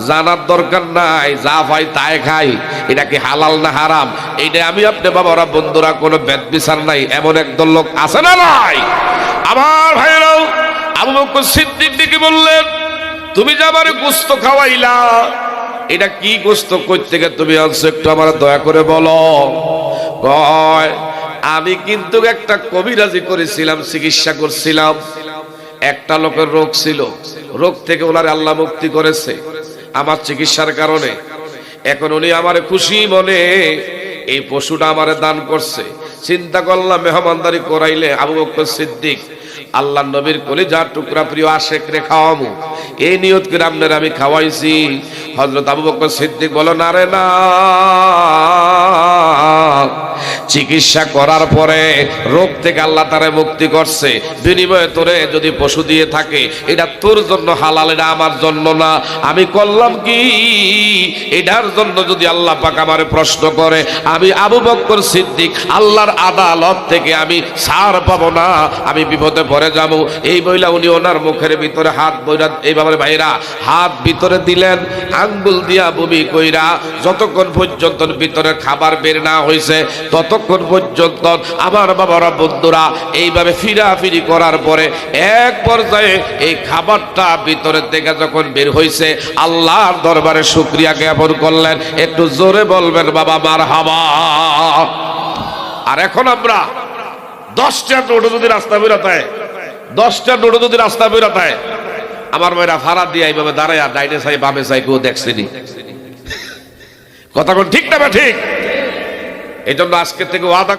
জানার দরকার নাই, যা পাই তাই খাই। এটা কি হালাল না হারাম এইটা আমি আপনি বাবারা বন্ধুরা কোনো ভেদ বিচার নাই, এমন একদল লোক আছে না নাই? আমার ভাইরাও আবু বকর সিদ্দিক ডেকে বললেন, তুমি যে আমারে গোশত খাওয়াইলা, এটা কি গোশত, কই থেকে তুমি আনছো একটু আমার দয়া করে বলো। কয় আমি কিন্তু একটা কবিরাজি করেছিলাম, চিকিৎসা করছিলাম। একটা লোকের রোগ ছিল, রোগ থেকে ওনারে আল্লাহ মুক্তি করেছে আমার চিকিৎসার কারণে। এখন উনি আমারে খুশি মনে এই পশুটা আমারে দান করছে। চিন্তা করলাম মেহমানদারি করাইলে আবু বকর সিদ্দিক আল্লাহ নবীর কলিজার টুকরা প্রিয় আশেক রে খাওয়ামু, এই নিয়ত করে আপনার আমি খাওয়াইছি। হযরত আবু বকর সিদ্দিক বলো না রে না, চিকিৎসা করার পরে রোগ থেকে আল্লাহ তারে মুক্তি করছে, বিনিময়ে তোরে যদি পশু দিয়ে থাকে এটা তোর জন্য হালাল, এটা আমার জন্য না। আমি করলাম কি, এটার জন্য যদি আল্লাহ পাক আমারে প্রশ্ন করে আমি আবু বকর সিদ্দিক আল্লাহর আদালত থেকে আমি ছাড় পাবো না, আমি বিপদে পড়ে যাবো। এই বইলা উনি ওনার মুখের ভিতরে হাত বইরা, এইভাবে ভাইরা হাত ভিতরে দিলেন, আঙ্গুল দিয়া বমি কইরা যতক্ষণ পর্যন্ত ভিতরে খাবার বের না হয়েছে ততক্ষণ পর্যন্ত আমার বাবারা বন্ধুরা এইভাবে ফিরাফিরি করার পরে এক পর্যায়ে এই খাবারটা ভিতরের থেকে যখন বের হয়েছে আল্লাহর দরবারে শুকরিয়া জ্ঞাপন করলেন। একটু জোরে বলবেন বাবা মারহাবা। আর এখন আমরা 10টা টোটো যদি রাস্তা বেরোতে 10টা নোট যদি রাস্তা বেরোতায় আমার মেয়েরা ফাড়া দিয়ে এইভাবে দাঁড়ায় ডাইনে চাই বামে চাই কেউ দেখছেনি। কথা কোন ঠিক না? ঠিক। এই জন্য আজকে থেকে ওয়াদা